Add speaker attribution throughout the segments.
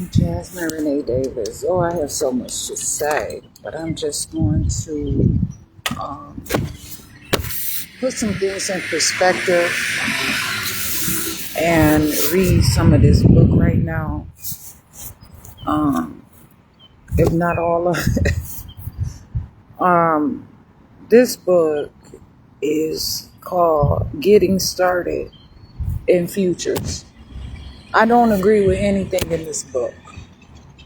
Speaker 1: Jasmine Renee Davis. Oh, I have so much to say, but I'm just going to um, put some things in perspective and read some of this book right now. Um, if not all of it. This book is called Getting Started in Futures. I don't agree with anything in this book.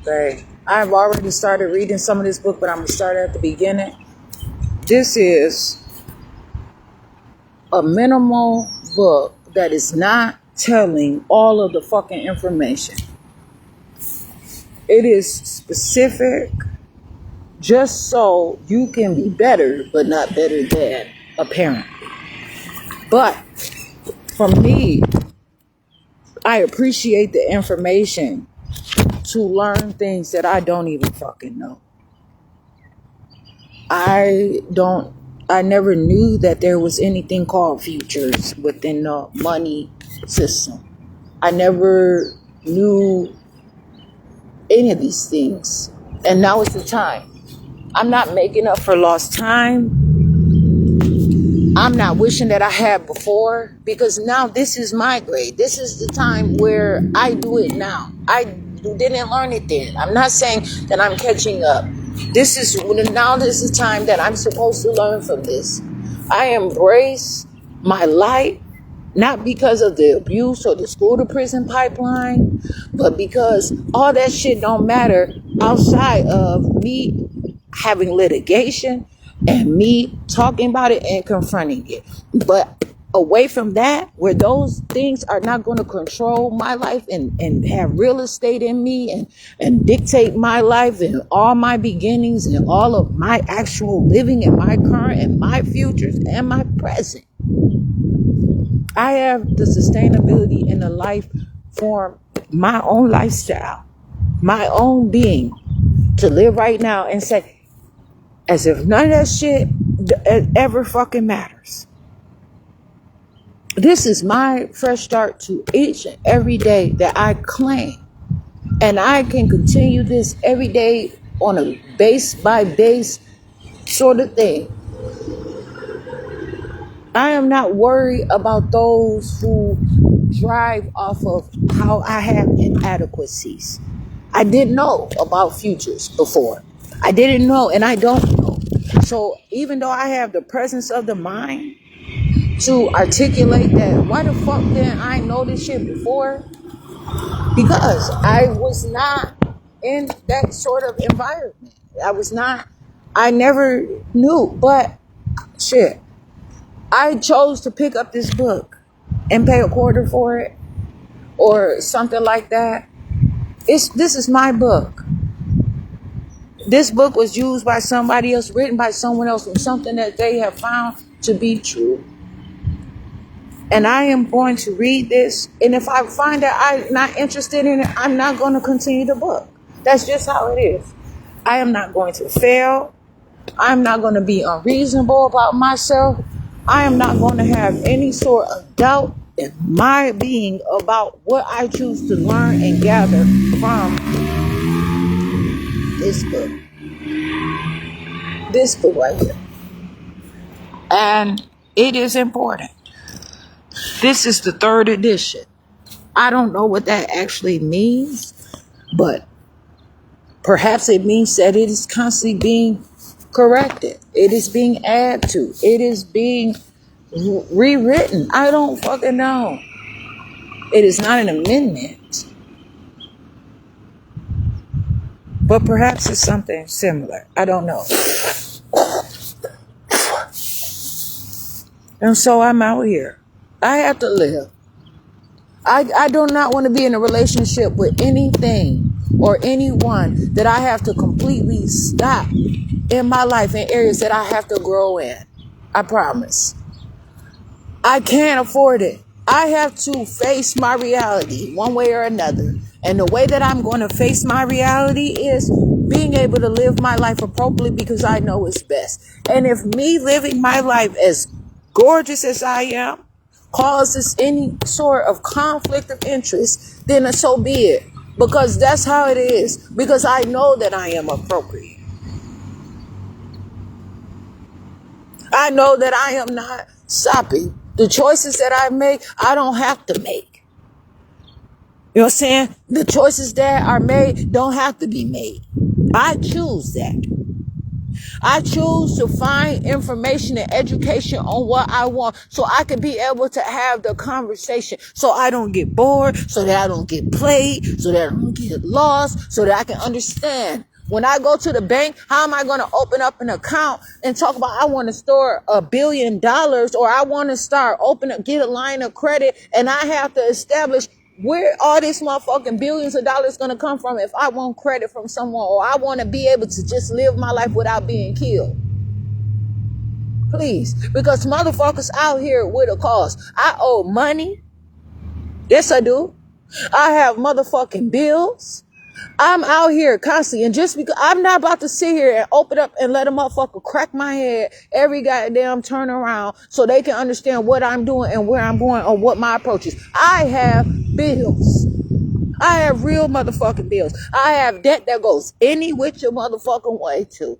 Speaker 1: Okay. I've already started reading some of this book, but I'm going to start at the beginning. This is a minimal book that is not telling all of the fucking information. It is specific just so you can be better, but not better than, apparently. But for me, I appreciate the information to learn things that I don't even fucking know. I never knew that there was anything called futures within the money system. I never knew any of these things. And now is the time. I'm not making up for lost time. I'm not wishing that I had before, because now this is my grade. This is the time where I do it now. I didn't learn it then. I'm not saying that I'm catching up. This is the time that I'm supposed to learn from this. I embrace my life, not because of the abuse or the school to prison pipeline, but because all that shit don't matter outside of me having litigation and me talking about it and confronting it. But away from that, where those things are not going to control my life and have real estate in me and dictate my life and all my beginnings and all of my actual living and my current and my futures and my present. I have the sustainability in the life form, my own lifestyle, my own being, to live right now and say, as if none of that shit ever fucking matters. This is my fresh start to each and every day that I claim. And I can continue this every day on a base by base sort of thing. I am not worried about those who drive off of how I have inadequacies. I didn't know about futures before. I didn't know, and I don't know. So even though I have the presence of the mind to articulate that, why the fuck didn't I know this shit before? Because I was not in that sort of environment. I never knew, but shit. I chose to pick up this book and pay a quarter for it or something like that. This is my book. This book was used by somebody else, written by someone else, from something that they have found to be true. And I am going to read this. And if I find that I'm not interested in it, I'm not going to continue the book. That's just how it is. I am not going to fail. I'm not going to be unreasonable about myself. I am not going to have any sort of doubt in my being about what I choose to learn and gather from this book. This book right here. And it is important. This is the 3rd edition. I don't know what that actually means, but perhaps it means that it is constantly being corrected. It is being added to. It is being rewritten. I don't fucking know. It is not an amendment. But perhaps it's something similar. I don't know. And so I'm out here. I have to live. I do not want to be in a relationship with anything or anyone that I have to completely stop in my life in areas that I have to grow in. I promise. I can't afford it. I have to face my reality one way or another. And the way that I'm going to face my reality is being able to live my life appropriately because I know it's best. And if me living my life as gorgeous as I am causes any sort of conflict of interest, then so be it. Because that's how it is. Because I know that I am appropriate. I know that I am not stopping. The choices that I make, I don't have to make. You know what I'm saying? The choices that are made don't have to be made. I choose that. I choose to find information and education on what I want so I can be able to have the conversation so I don't get bored, so that I don't get played, so that I don't get lost, so that I can understand. When I go to the bank, how am I going to open up an account and talk about I want to store $1 billion or I want to start get a line of credit, and I have to establish where all this motherfucking billions of dollars gonna come from if I want credit from someone, or I want to be able to just live my life without being killed. Please, because motherfuckers out here with a cause. I owe money. Yes, I do. I have motherfucking bills. I'm out here constantly, and just because I'm not about to sit here and open up and let a motherfucker crack my head every goddamn turn around so they can understand what I'm doing and where I'm going or what my approach is. I have bills. I have real motherfucking bills. I have debt that goes any which your motherfucking way too.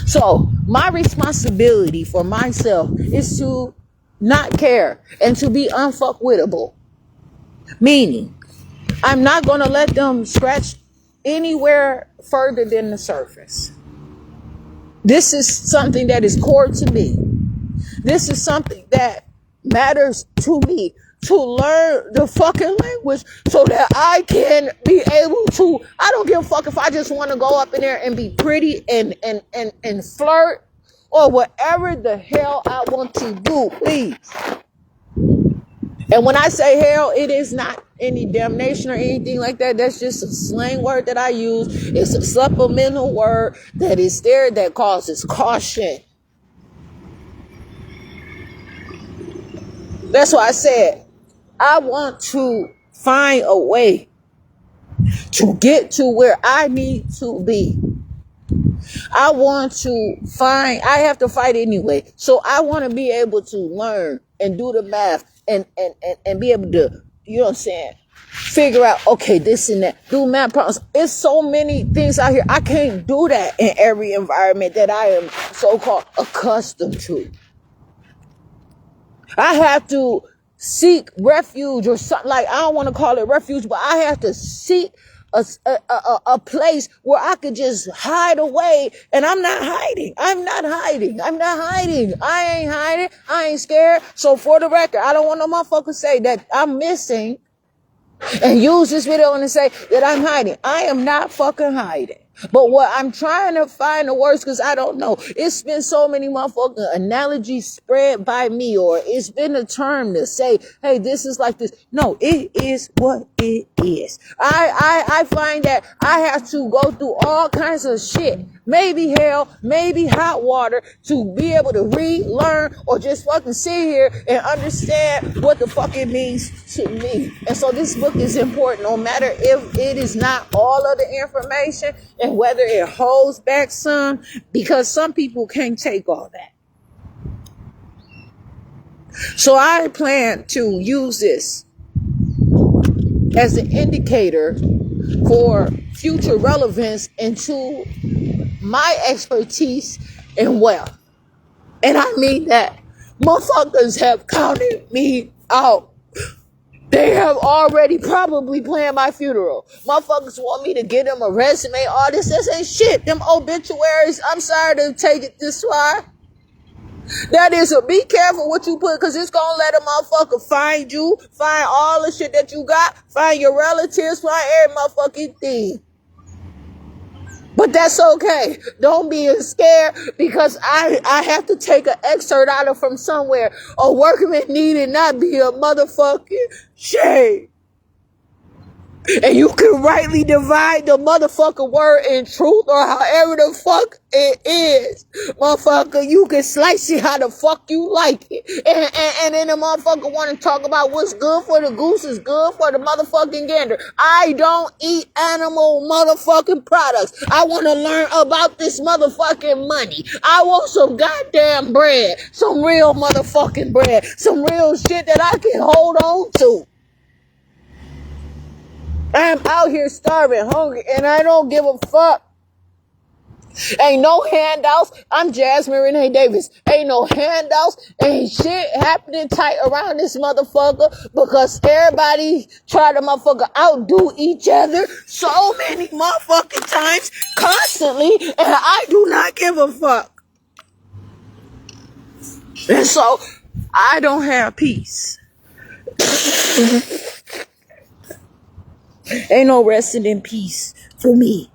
Speaker 1: So my responsibility for myself is to not care and to be unfuckwittable. Meaning, I'm not going to let them scratch anywhere further than the surface. This is something that is core to me. This is something that matters to me, to learn the fucking language so that I can be able to, I don't give a fuck if I just want to go up in there and be pretty and flirt or whatever the hell I want to do, please. And when I say hell, it is not any damnation or anything like that. That's just a slang word that I use. It's a supplemental word that is there that causes caution. That's why I said I want to find a way to get to where I need to be. I have to fight anyway. So I want to be able to learn and do the math and be able to, you know what I'm saying, figure out, okay, this and that, do math problems. It's so many things out here. I can't do that in every environment that I am so-called accustomed to. I have to seek refuge or something, like, I don't want to call it refuge, but I have to seek a place where I could just hide away. And I'm not hiding. I ain't hiding. I ain't scared. So for the record, I don't want no motherfucker to say that I'm missing and use this video and say that I'm hiding. I am not fucking hiding. But what I'm trying to find the words, because I don't know. It's been so many motherfucking analogies spread by me, or it's been a term to say, hey, this is like this. No, it is what it is. I find that I have to go through all kinds of shit. Maybe hell, maybe hot water, to be able to read, learn, or just fucking sit here and understand what the fuck it means to me. And so this book is important, no matter if it is not all of the information and whether it holds back some, because some people can't take all that. So I plan to use this as an indicator for future relevance into my expertise and wealth. And I mean that. Motherfuckers have counted me out. They have already probably planned my funeral. Motherfuckers want me to give them a resume, all this. This ain't shit. Them obituaries, I'm sorry to take it this far. That is be careful what you put, because it's going to let a motherfucker find you, find all the shit that you got, find your relatives, find every motherfucking thing. But that's okay. Don't be scared, because I have to take an excerpt out of from somewhere. A workman needed not be a motherfucking shame. And you can rightly divide the motherfucking word in truth, or however the fuck it is. Motherfucker, you can slice it how the fuck you like it. And then the motherfucker want to talk about what's good for the goose is good for the motherfucking gander. I don't eat animal motherfucking products. I want to learn about this motherfucking money. I want some goddamn bread. Some real motherfucking bread. Some real shit that I can hold on to. I'm out here starving, hungry, and I don't give a fuck. Ain't no handouts. I'm Jasmine Renee Davis. Ain't no handouts. Ain't shit happening tight around this motherfucker because everybody try to motherfucker outdo each other so many motherfucking times constantly, and I do not give a fuck. And so I don't have peace. Ain't no resting in peace for me.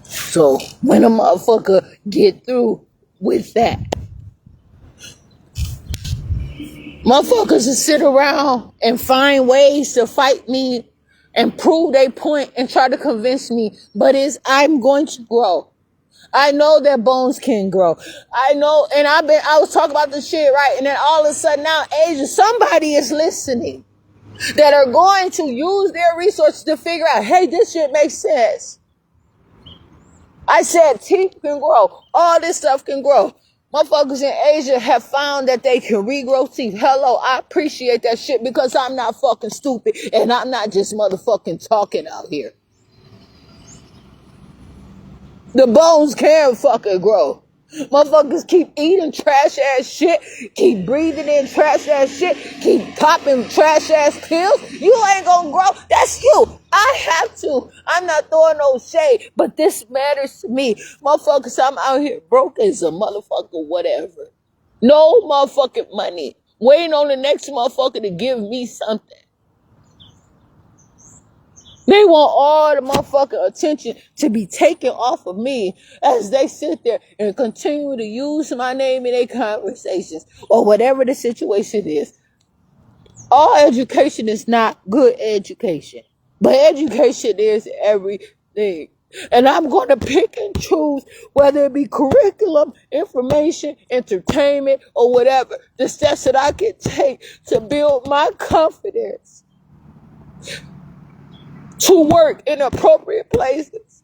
Speaker 1: So when a motherfucker get through with that, motherfuckers will sit around and find ways to fight me and prove their point and try to convince me, but I'm going to grow. I know that bones can grow. I know, and I was talking about this shit, right? And then all of a sudden now, Asia, somebody is listening that are going to use their resources to figure out, hey, this shit makes sense. I said teeth can grow. All this stuff can grow. Motherfuckers in Asia have found that they can regrow teeth. Hello, I appreciate that shit because I'm not fucking stupid and I'm not just motherfucking talking out here. The bones can fucking grow. Motherfuckers keep eating trash ass shit, keep breathing in trash ass shit, keep popping trash ass pills. You ain't gonna grow. That's you. I have to. I'm not throwing no shade, but this matters to me. Motherfuckers, I'm out here broke as a motherfucker, whatever. No motherfucking money. Waiting on the next motherfucker to give me something. They want all the motherfucking attention to be taken off of me as they sit there and continue to use my name in their conversations or whatever the situation is. All education is not good education, but education is everything. And I'm going to pick and choose whether it be curriculum, information, entertainment, or whatever, the steps that I can take to build my confidence to work in appropriate places.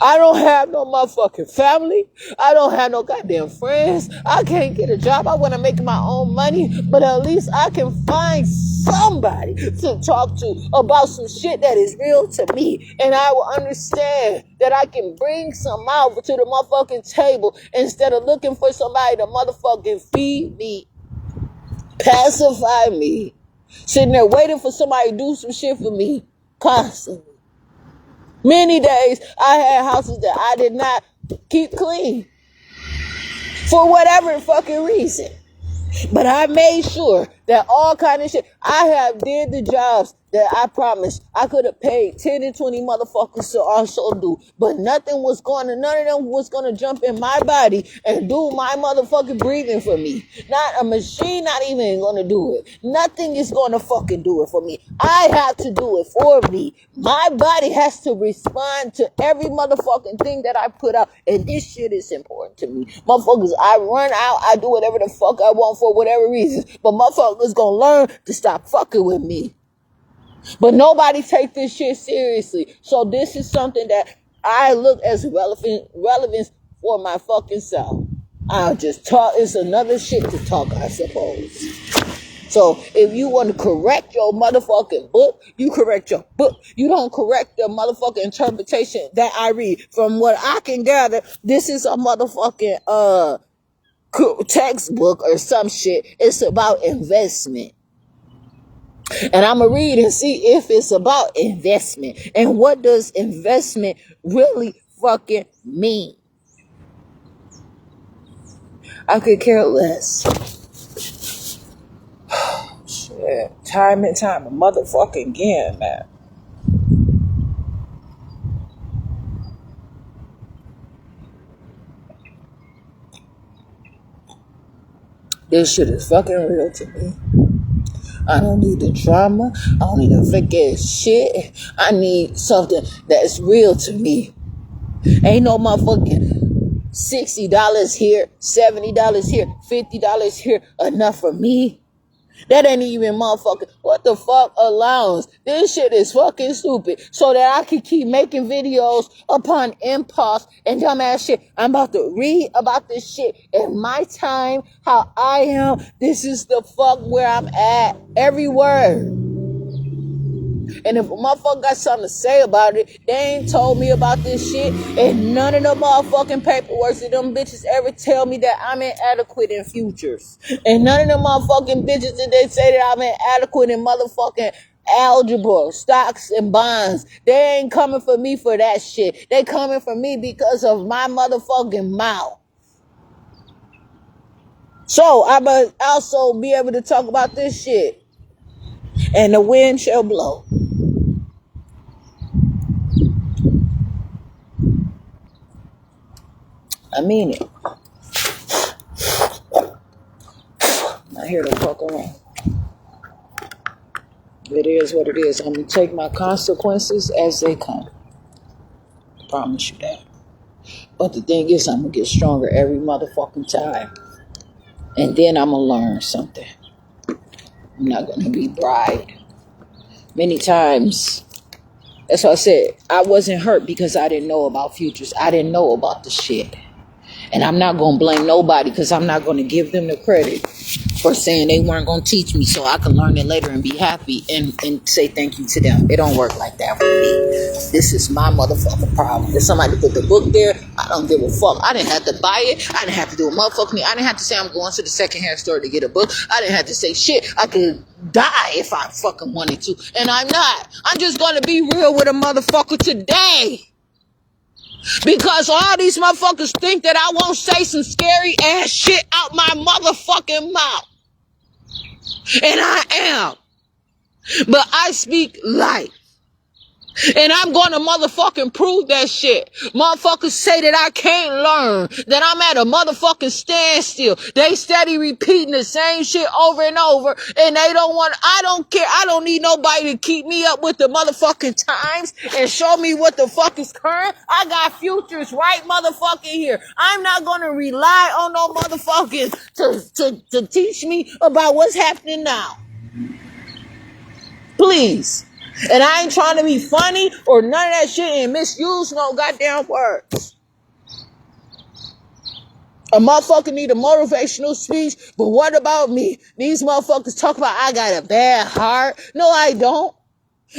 Speaker 1: I don't have no motherfucking family. I don't have no goddamn friends. I can't get a job. I want to make my own money, but at least I can find somebody to talk to about some shit that is real to me. And I will understand that I can bring some out to the motherfucking table instead of looking for somebody to motherfucking feed me, pacify me, sitting there waiting for somebody to do some shit for me. Constantly. Many days I had houses that I did not keep clean for whatever fucking reason. But I made sure that all kind of shit, I have did the jobs that I promised I could have paid 10 and 20 motherfuckers to also do. But none of them was going to jump in my body and do my motherfucking breathing for me. Not a machine, not even going to do it. Nothing is going to fucking do it for me. I have to do it for me. My body has to respond to every motherfucking thing that I put out. And this shit is important to me. Motherfuckers, I run out, I do whatever the fuck I want for whatever reason. But motherfuckers gonna learn to stop fucking with me. But nobody take this shit seriously. So this is something that I look as relevance for my fucking self. I'll just talk. It's another shit to talk, I suppose. So if you want to correct your motherfucking book, you correct your book. You don't correct the motherfucking interpretation that I read. From what I can gather, this is a motherfucking textbook or some shit. It's about investment. And I'm going to read and see if it's about investment. And what does investment really fucking mean? I could care less. Shit. Time and time motherfucking again, man. This shit is fucking real to me. I don't need the drama. I don't need the fake ass shit. I need something that's real to me. Ain't no motherfucking $60 here, $70 here, $50 here enough for me. That ain't even motherfucking, what the fuck allowance? This shit is fucking stupid. So that I can keep making videos upon impulse and dumbass shit. I'm about to read about this shit in my time, how I am. This is the fuck where I'm at. Every word. And if a motherfucker got something to say about it, they ain't told me about this shit. And none of the motherfucking paperwork that them bitches ever tell me that I'm inadequate in futures. And none of the motherfucking bitches that they say that I'm inadequate in motherfucking algebra, stocks and bonds. They ain't coming for me for that shit. They coming for me because of my motherfucking mouth. So I must also be able to talk about this shit. And the wind shall blow. I mean it. I'm not here to fuck around. It is what it is. I'm going to take my consequences as they come. I promise you that. But the thing is, I'm going to get stronger every motherfucking time. And then I'm going to learn something. I'm not going to be bribed. Many times, that's why I said, I wasn't hurt because I didn't know about futures. I didn't know about the shit. And I'm not going to blame nobody because I'm not going to give them the credit for saying they weren't going to teach me so I could learn it later and be happy and say thank you to them. It don't work like that for me. This is my motherfucking problem. If somebody put the book there, I don't give a fuck. I didn't have to buy it. I didn't have to do a motherfucking thing. I didn't have to say I'm going to the secondhand store to get a book. I didn't have to say shit. I could die if I fucking wanted to. And I'm not. I'm just going to be real with a motherfucker today. Because all these motherfuckers think that I won't say some scary ass shit out my motherfucking mouth. And I am. But I speak life. And I'm going to motherfucking prove that shit. Motherfuckers say that I can't learn. That I'm at a motherfucking standstill. They steady repeating the same shit over and over. And they don't want, I don't care. I don't need nobody to keep me up with the motherfucking times and show me what the fuck is current. I got futures right motherfucking here. I'm not going to rely on no motherfuckers to teach me about what's happening now. Please. And I ain't trying to be funny or none of that shit and misuse no goddamn words. A motherfucker need a motivational speech, but what about me? These motherfuckers talk about I got a bad heart. No, I don't.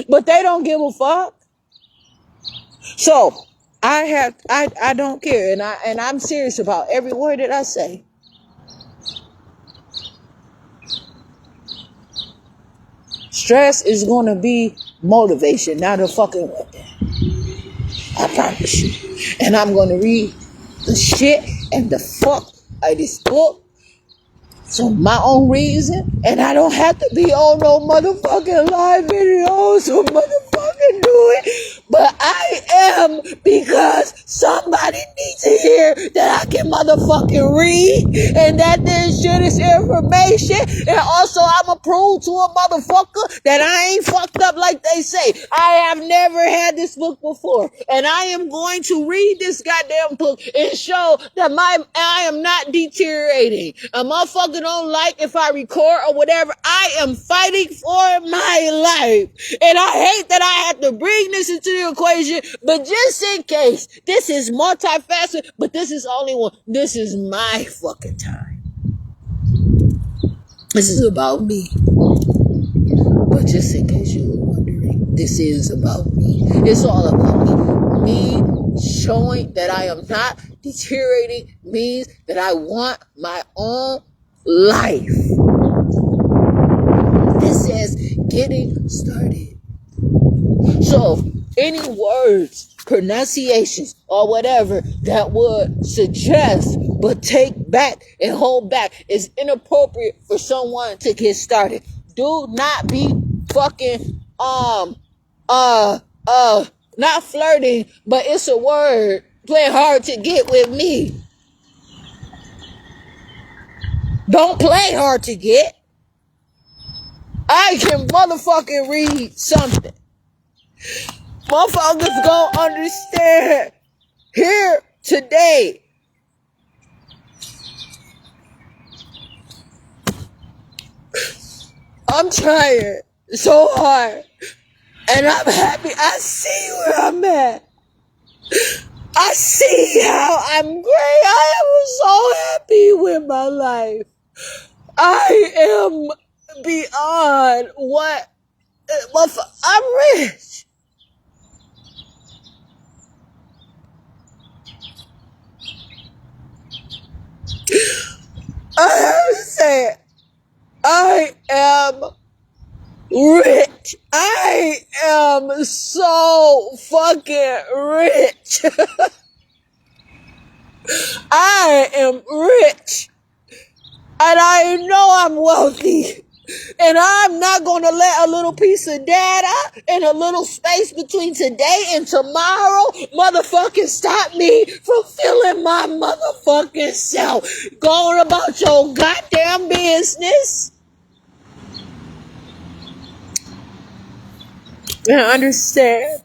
Speaker 1: But they don't give a fuck. So I don't care, and I'm serious about every word that I say. Stress is going to be motivation, not a fucking weapon. I promise you. And I'm going to read the shit and the fuck out of this book for my own reason. And I don't have to be on no motherfucking live videos so motherfucking do it. But I am because somebody needs to hear that I can motherfucking read and that this shit is information. And also I'ma prove to a motherfucker that I ain't fucked up like they say. I have never had this book before. And I am going to read this goddamn book and show that I am not deteriorating. A motherfucker don't like if I record or whatever. I am fighting for my life. And I hate that I have to bring this into the equation, but just in case, this is multifaceted, but this is only one. This is my fucking time. This is about me. But just in case you were wondering, this is about me. It's all about me. Me showing that I am not deteriorating means that I want my own life. This says getting started. So, any words, pronunciations, or whatever that would suggest but take back and hold back is inappropriate for someone to get started. Do not be fucking, not flirting, but it's a word. Play hard to get with me. Don't play hard to get. I can motherfucking read something. Motherfuckers gonna understand here today. I'm trying so hard. And I'm happy. I see where I'm at. I see how I'm great. I am so happy with my life. I am beyond what I'm rich. I said, I am rich. I am so fucking rich. I am rich. And I know I'm wealthy. And I'm not going to let a little piece of data and a little space between today and tomorrow motherfucking stop me from feeling my motherfucking self. Going about your goddamn business. And understand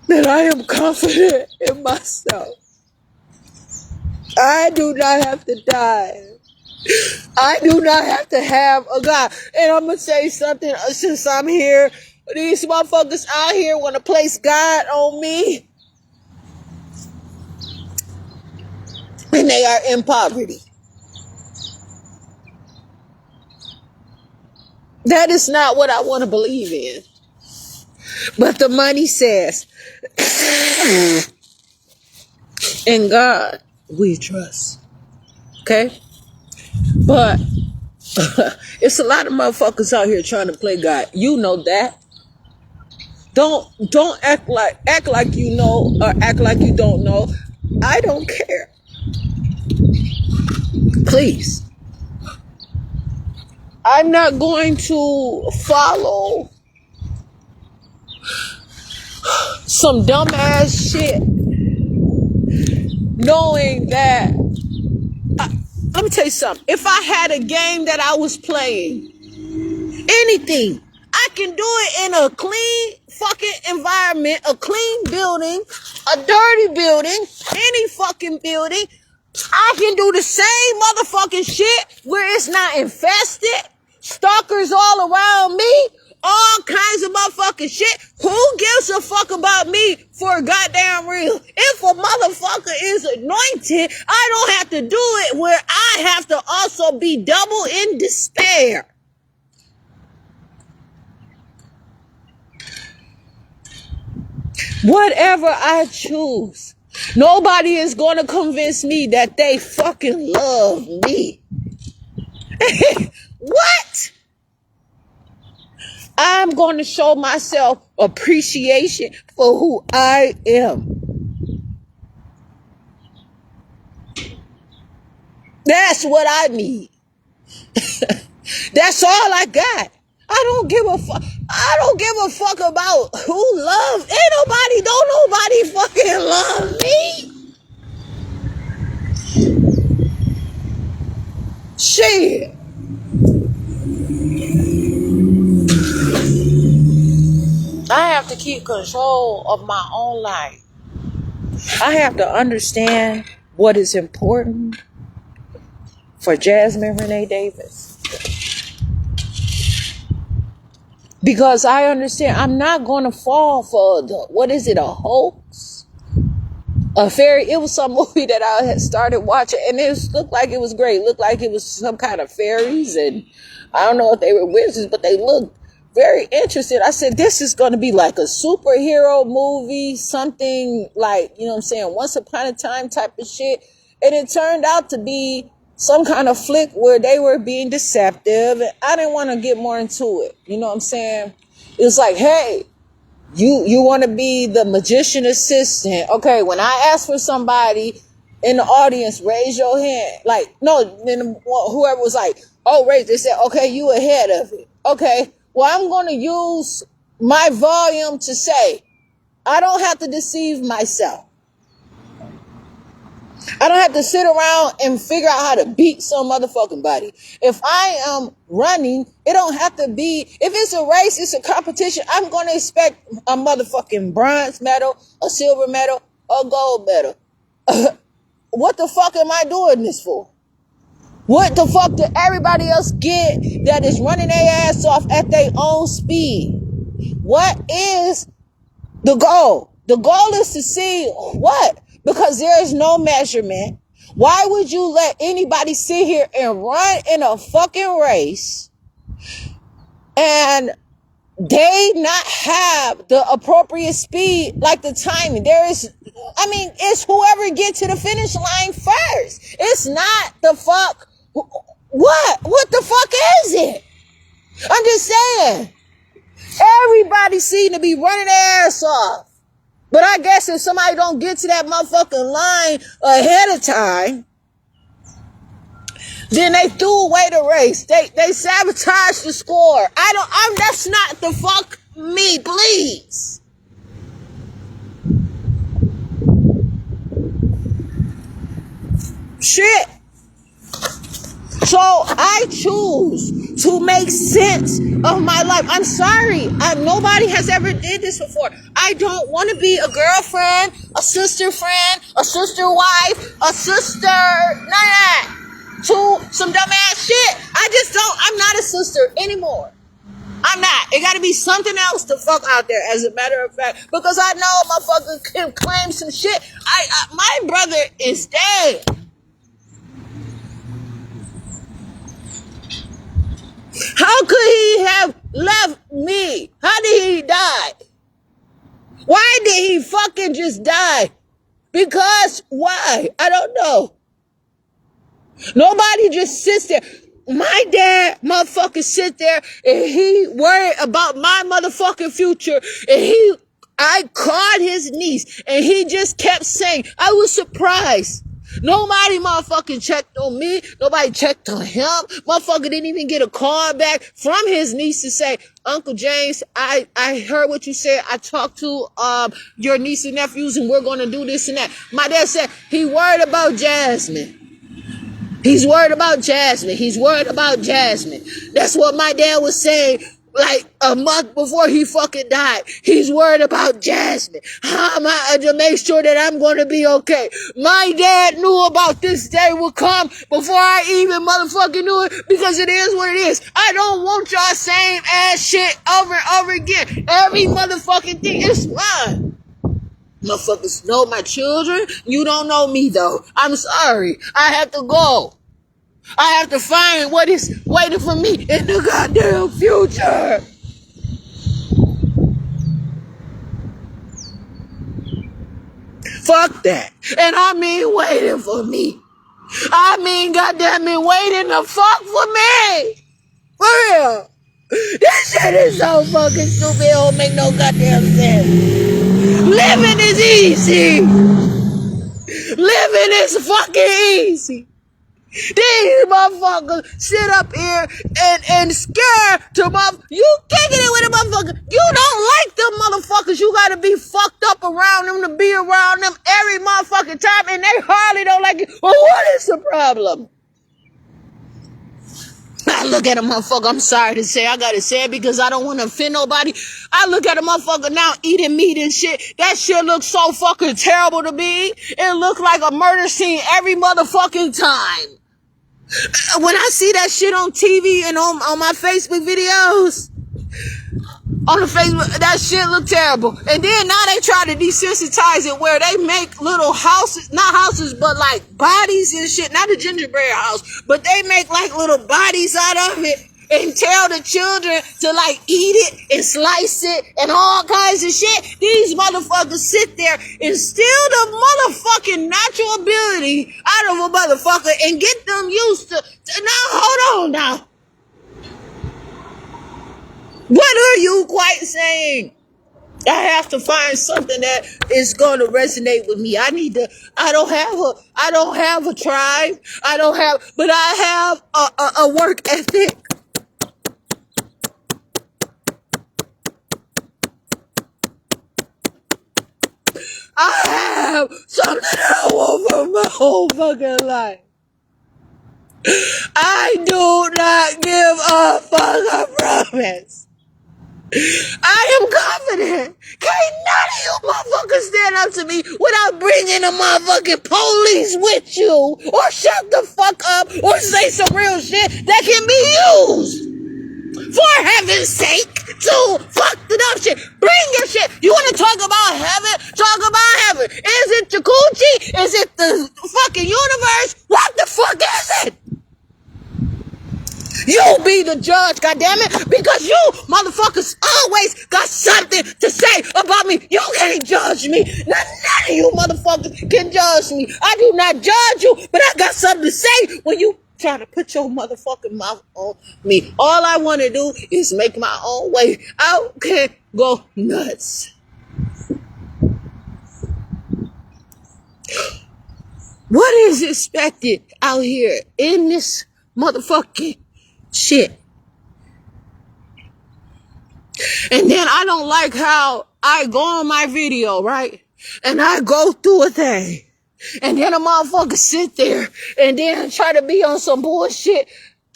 Speaker 1: that I am confident in myself. I do not have to die. I do not have to have a God. And I'm going to say something since I'm here. These motherfuckers out here want to place God on me. And they are in poverty. That is not what I want to believe in. But the money says, in God we trust. Okay? But it's a lot of motherfuckers out here trying to play God. You know that. Don't act like you know or act like you don't know. I don't care. Please. I'm not going to follow some dumbass shit knowing that let me tell you something. If I had a game that I was playing, anything, I can do it in a clean fucking environment, a clean building, a dirty building, any fucking building. I can do the same motherfucking shit where it's not infested, stalkers all around me, all kinds of motherfucking shit. Who gives a fuck about me for goddamn real? If a motherfucker is anointed, I don't have to do it where I have to also be double in despair. Whatever I choose, nobody is going to convince me that they fucking love me. What? I'm going to show myself appreciation for who I am. That's what I need. That's all I got. I don't give a fuck. I don't give a fuck about who loves. Don't nobody fucking love me. Shit. I have to keep control of my own life. I have to understand what is important for Jasmine Renee Davis. Because I understand I'm not going to fall for a hoax? A fairy. It was some movie that I had started watching and it looked like it was great. It looked like it was some kind of fairies and I don't know if they were wizards, but they looked very interested. I said, this is going to be like a superhero movie, something like, you know what I'm saying, Once Upon a Time type of shit. And it turned out to be some kind of flick where they were being deceptive. And I didn't want to get more into it. You know what I'm saying? It was like, hey, you want to be the magician assistant. Okay, when I ask for somebody in the audience, raise your hand. Like, no, then whoever was like, oh, raise. They said, okay, you ahead of it. Okay. Well, I'm going to use my volume to say, I don't have to deceive myself. I don't have to sit around and figure out how to beat some motherfucking body. If I am running, it don't have to be, if it's a race, it's a competition, I'm going to expect a motherfucking bronze medal, a silver medal, a gold medal. What the fuck am I doing this for? What the fuck did everybody else get that is running their ass off at their own speed? What is the goal? The goal is to see what? Because there is no measurement. Why would you let anybody sit here and run in a fucking race and they not have the appropriate speed, like the timing. It's whoever get to the finish line first. It's not the fuck. What the fuck is it? I'm just saying. Everybody seem to be running their ass off. But I guess if somebody don't get to that motherfucking line ahead of time, then they threw away the race. They sabotaged the score. That's not the fuck me, please. Shit. So I choose to make sense of my life. I'm sorry. Nobody has ever did this before. I don't want to be a girlfriend, a sister friend, a sister wife, a sister, none of that. To some dumbass shit. I'm not a sister anymore. I'm not. It gotta be something else to fuck out there, as a matter of fact. Because I know a motherfucker can claim some shit. My brother is dead. How could he have left me? How did he die? Why did he fucking just die? Because why? I don't know. Nobody just sits there. My dad motherfucker sit there and he worried about my motherfucking future. And I called his niece and he just kept saying, I was surprised. Nobody motherfucking checked on me. Nobody checked on him. Motherfucker didn't even get a call back from his niece to say, Uncle James, I heard what you said. I talked to your niece and nephews and we're going to do this and that. My dad said he worried about Jasmine. He's worried about Jasmine. He's worried about Jasmine. That's what my dad was saying like a month before he fucking died. He's worried about Jasmine. How am I to make sure that I'm going to be okay? My dad knew about this day would come before I even motherfucking knew it, because it is what it is. I don't want y'all same ass shit over and over again. Every motherfucking thing is mine. Motherfuckers know my children. You don't know me though. I'm sorry. I have to go. I have to find what is waiting for me in the goddamn future. Fuck that. And I mean waiting for me. I mean goddamn it waiting the fuck for me. For real. This shit is so fucking stupid. It don't make no goddamn sense. Living is easy. Living is fucking easy. These motherfuckers sit up here and scare to you kicking it with a motherfucker. You don't like them motherfuckers. You gotta be fucked up around them to be around them every motherfucking time, and they hardly don't like it. Well, what is the problem? I look at a motherfucker, I'm sorry to say, I gotta say it because I don't want to offend nobody. I look at a motherfucker now eating meat and shit. That shit looks so fucking terrible to me. It looks like a murder scene every motherfucking time. When I see that shit on TV and on my Facebook videos, on the Facebook, that shit look terrible. And then now they try to desensitize it where they make little houses, not houses, but like bodies and shit. Not a gingerbread house, but they make like little bodies out of it and tell the children to like eat it and slice it and all kinds of shit. These motherfuckers sit there and steal the motherfucking natural ability out of a motherfucker and get them used to now hold on now. What are you quite saying? I have to find something that is going to resonate with me. I don't have a tribe. But I have a work ethic. I have something I want for my whole fucking life. I do not give a fuck, I promise. I am confident. Can't none of you motherfuckers stand up to me without bringing the motherfucking police with you, or shut the fuck up, or say some real shit that can be used. For heaven's sake, to fuck the dumb shit. Bring your shit. You want to talk about heaven? Talk about heaven. Is it the coochie? Is it the fucking universe? What the fuck is it? You be be the judge, goddammit, because you motherfuckers always got something to say about me. You can't judge me. None of you motherfuckers can judge me. I do not judge you, but I got something to say when you try to put your motherfucking mouth on me. All I want to do is make my own way. I can go nuts. What is expected out here in this motherfucking shit? And then I don't like how I go on my video, right? And I go through a thing. And then a motherfucker sit there and then try to be on some bullshit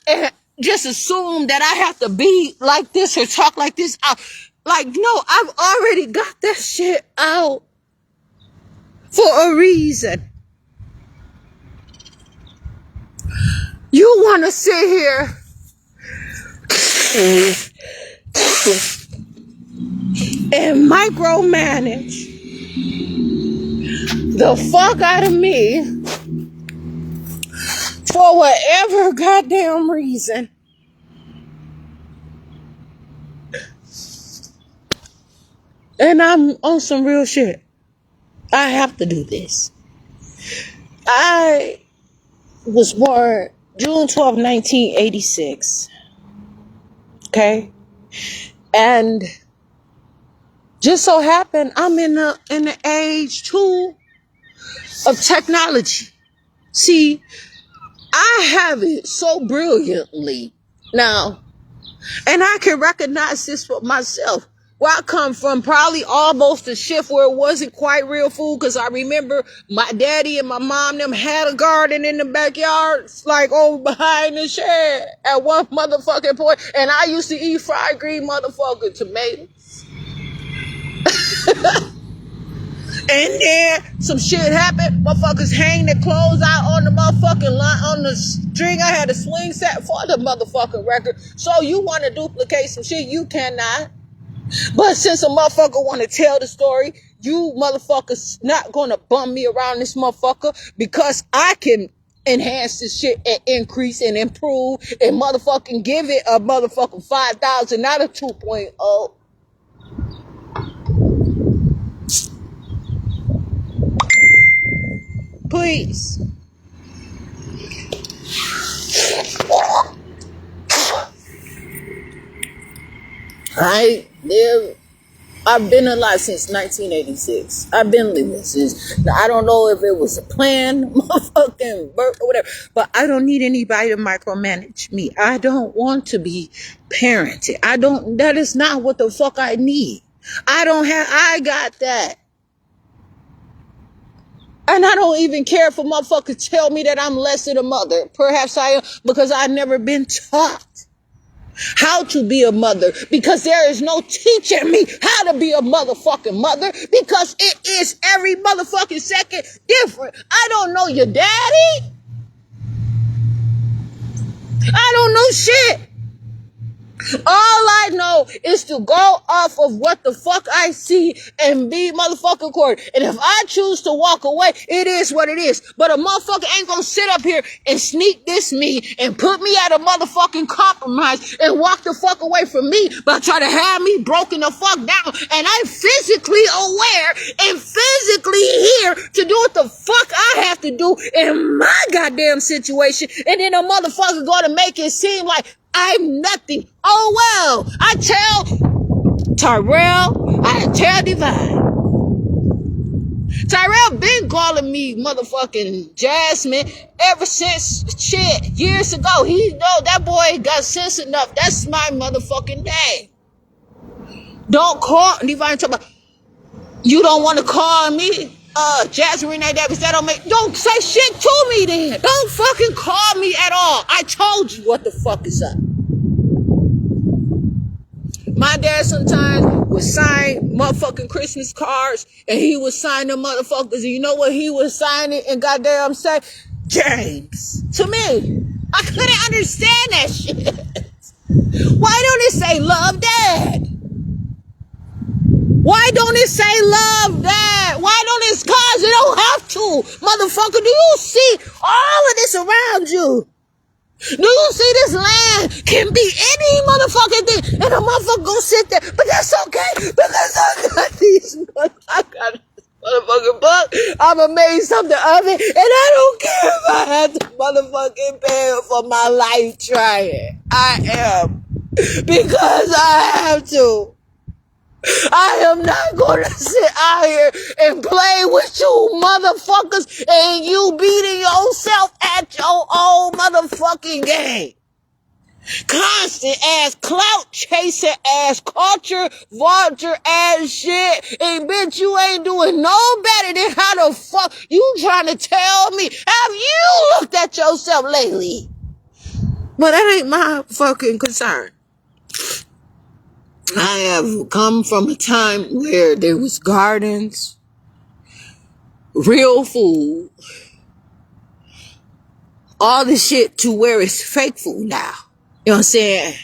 Speaker 1: and just assume that I have to be like this or talk like this. Like, no, I've already got that shit out for a reason. You want to sit here and micromanage the fuck out of me for whatever goddamn reason. And I'm on some real shit. I have to do this. I was born June 12, 1986. Okay? And just so happened I'm in the age too of technology. See, I have it so brilliantly now, and I can recognize this for myself. Where I come from, probably almost a shift where it wasn't quite real food, because I remember my daddy and my mom them had a garden in the backyard, like over behind the shed at one motherfucking point, and I used to eat fried green motherfucking tomatoes. And then some shit happened. Motherfuckers hang their clothes out on the motherfucking line, on the string. I had a swing set for the motherfucking record. So you want to duplicate some shit, you cannot. But since a motherfucker want to tell the story, you motherfuckers not going to bum me around this motherfucker, because I can enhance this shit and increase and improve and motherfucking give it a motherfucking 5,000, not a 2.0. Please. I've been alive since 1986. I've been living since. I don't know if it was a plan, motherfucking birth or whatever, but I don't need anybody to micromanage me. I don't want to be parented. That is not what the fuck I need. I got that. And I don't even care if a motherfucker tell me that I'm less than a mother. Perhaps I am, because I've never been taught how to be a mother, because there is no teaching me how to be a motherfucking mother, because it is every motherfucking second different. I don't know your daddy. I don't know shit. All I know is to go off of what the fuck I see and be motherfucking court. And if I choose to walk away, it is what it is. But a motherfucker ain't gonna sit up here and sneak this me and put me at a motherfucking compromise and walk the fuck away from me by trying to have me broken the fuck down. And I'm physically aware and physically here to do what the fuck I have to do in my goddamn situation. And then a motherfucker gonna make it seem like I'm nothing. Oh, well, I tell Tyrell, I tell Divine. Tyrell been calling me motherfucking Jasmine ever since shit, years ago. He know that boy got sense enough. That's my motherfucking name. Don't call Divine. You don't want to call me Jasmine Renee Davis. That don't say shit to me then. Don't fucking call me at all. I told you what the fuck is up. My dad sometimes would sign motherfucking Christmas cards, and he would sign them motherfuckers, and you know what he was signing and goddamn say? James. To me. I couldn't understand that shit. Why don't it say love dad? Why don't it say love dad? Why don't it? Cause it don't have to. Motherfucker, do you see all of this around you? Do you see this land can be any motherfucking thing, and a motherfucker gonna sit there, but that's okay because I got this motherfucking book. I'ma make something of it, and I don't care if I have to motherfucking pay for my life trying. I am because I have to. I am not gonna sit out here and play with you motherfuckers and you beating yourself at your own motherfucking game. Constant ass clout chasing ass culture vulture ass shit. And bitch, you ain't doing no better than how the fuck you trying to tell me. Have you looked at yourself lately? But that ain't my fucking concern. I have come from a time where there was gardens, real food, all this shit to where it's fake food now. You know what I'm saying?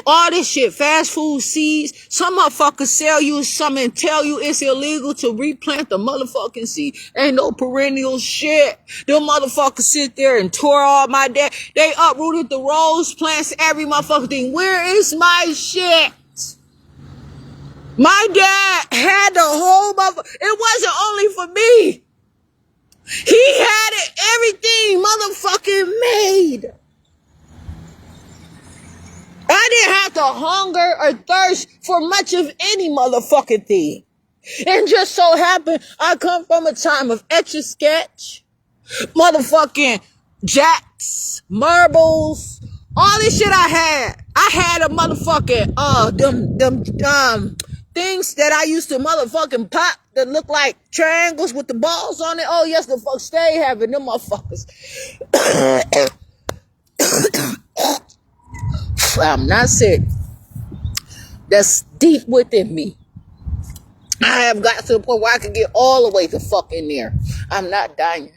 Speaker 1: All this shit, fast food seeds. Some motherfuckers sell you something and tell you it's illegal to replant the motherfucking seed. Ain't no perennial shit. Them motherfuckers sit there and tore all my dad. They uprooted the rose plants, every motherfucking thing. Where is my shit? My dad had the whole motherfucker. It wasn't only for me. He had it, everything motherfucking made. I didn't have to hunger or thirst for much of any motherfucking thing. And just so happened, I come from a time of Etch-a-Sketch, motherfucking jacks, marbles, all this shit I had. I had a motherfucking, them things that I used to motherfucking pop that look like triangles with the balls on it. Oh, yes, the fuck stay having them motherfuckers. I'm not sick. That's deep within me. I have got to the point where I can get all the way to fuck in there. I'm not dying.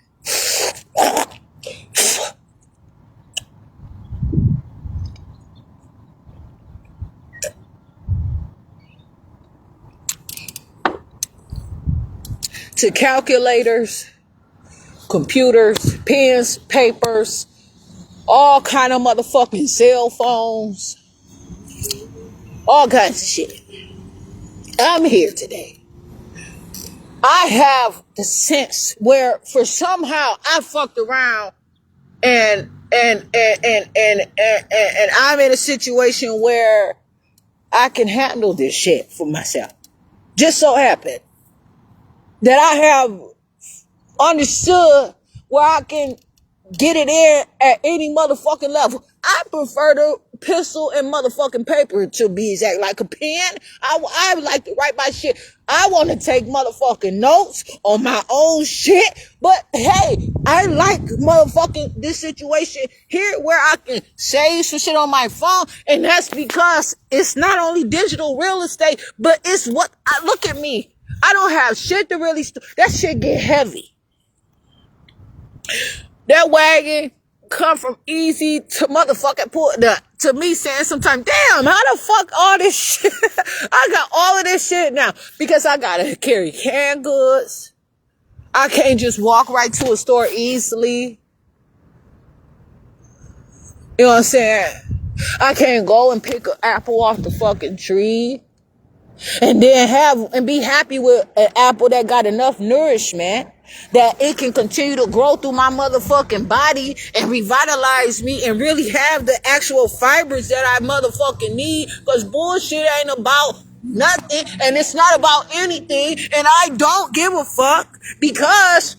Speaker 1: To calculators, computers, pens, papers, all kind of motherfucking cell phones, all kinds of shit. I'm here today. I have the sense where for somehow I fucked around and I'm in a situation where I can handle this shit for myself. Just so happened that I have understood where I can get it in at any motherfucking level. I prefer the pencil and motherfucking paper to be exact. Like a pen, I like to write my shit. I want to take motherfucking notes on my own shit. But hey, I like motherfucking this situation here where I can save some shit on my phone. And that's because it's not only digital real estate, but it's what look at me. I don't have shit to really, that shit get heavy. That wagon come from easy to motherfucking pull to me saying sometimes, damn, how the fuck all this shit? I got all of this shit now because I gotta carry canned goods. I can't just walk right to a store easily. You know what I'm saying? I can't go and pick an apple off the fucking tree and then be happy with an apple that got enough nourishment that it can continue to grow through my motherfucking body and revitalize me and really have the actual fibers that I motherfucking need, because bullshit ain't about nothing and it's not about anything, and I don't give a fuck because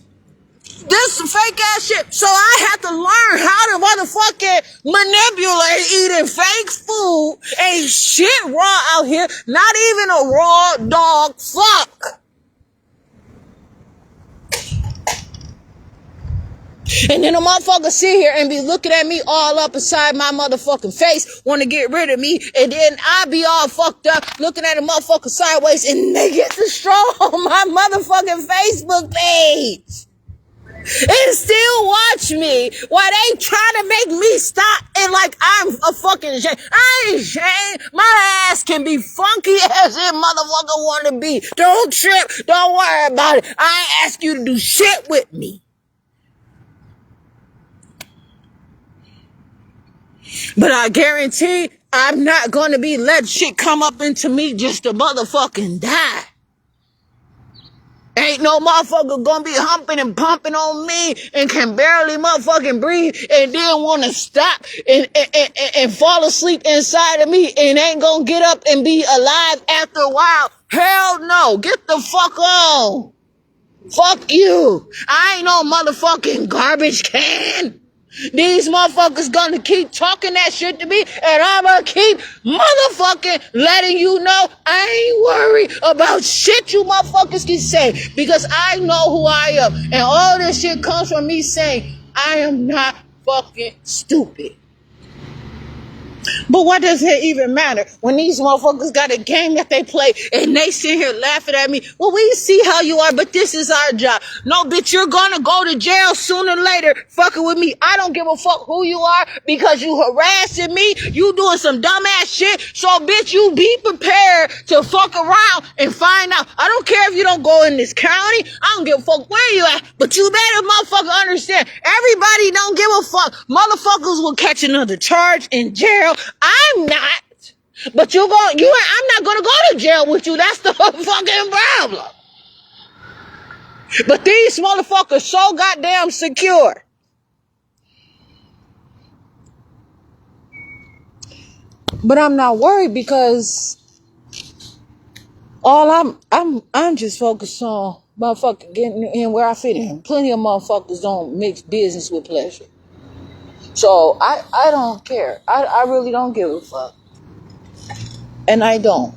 Speaker 1: this is fake ass shit. So I have to learn how to motherfucking manipulate eating fake food and shit raw out here. Not even a raw dog fuck. And then a motherfucker sit here and be looking at me all up inside my motherfucking face, want to get rid of me, and then I be all fucked up looking at a motherfucker sideways, and they get to stroll on my motherfucking Facebook page. And still watch me while they trying to make me stop and like I'm a fucking shame. I ain't shame. My ass can be funky as it motherfucker want to be. Don't trip. Don't worry about it. I ain't ask you to do shit with me. But I guarantee I'm not gonna be let shit come up into me just to motherfucking die. Ain't no motherfucker gonna be humping and pumping on me and can barely motherfucking breathe and then wanna stop and fall asleep inside of me and ain't gonna get up and be alive after a while. Hell no. Get the fuck on. Fuck you. I ain't no motherfucking garbage can. These motherfuckers gonna keep talking that shit to me, and I'm gonna keep motherfucking letting you know I ain't worried about shit you motherfuckers can say, because I know who I am, and all this shit comes from me saying I am not fucking stupid. But what does it even matter when these motherfuckers got a game that they play and they sit here laughing at me? Well, we see how you are, but this is our job. No, bitch, you're gonna go to jail sooner or later fucking with me. I don't give a fuck who you are because you harassing me. You doing some dumbass shit. So, bitch, you be prepared to fuck around and find out. I don't care if you don't go in this county. I don't give a fuck where you at, but you better motherfucker understand. Everybody don't give a fuck. Motherfuckers will catch another charge in jail. I'm not. But I'm not gonna go to jail with you. That's the fucking problem. But these motherfuckers so goddamn secure. But I'm not worried because all I'm just focused on motherfucking getting in where I fit in. Plenty of motherfuckers don't mix business with pleasure. So I don't care. I really don't give a fuck. And I don't.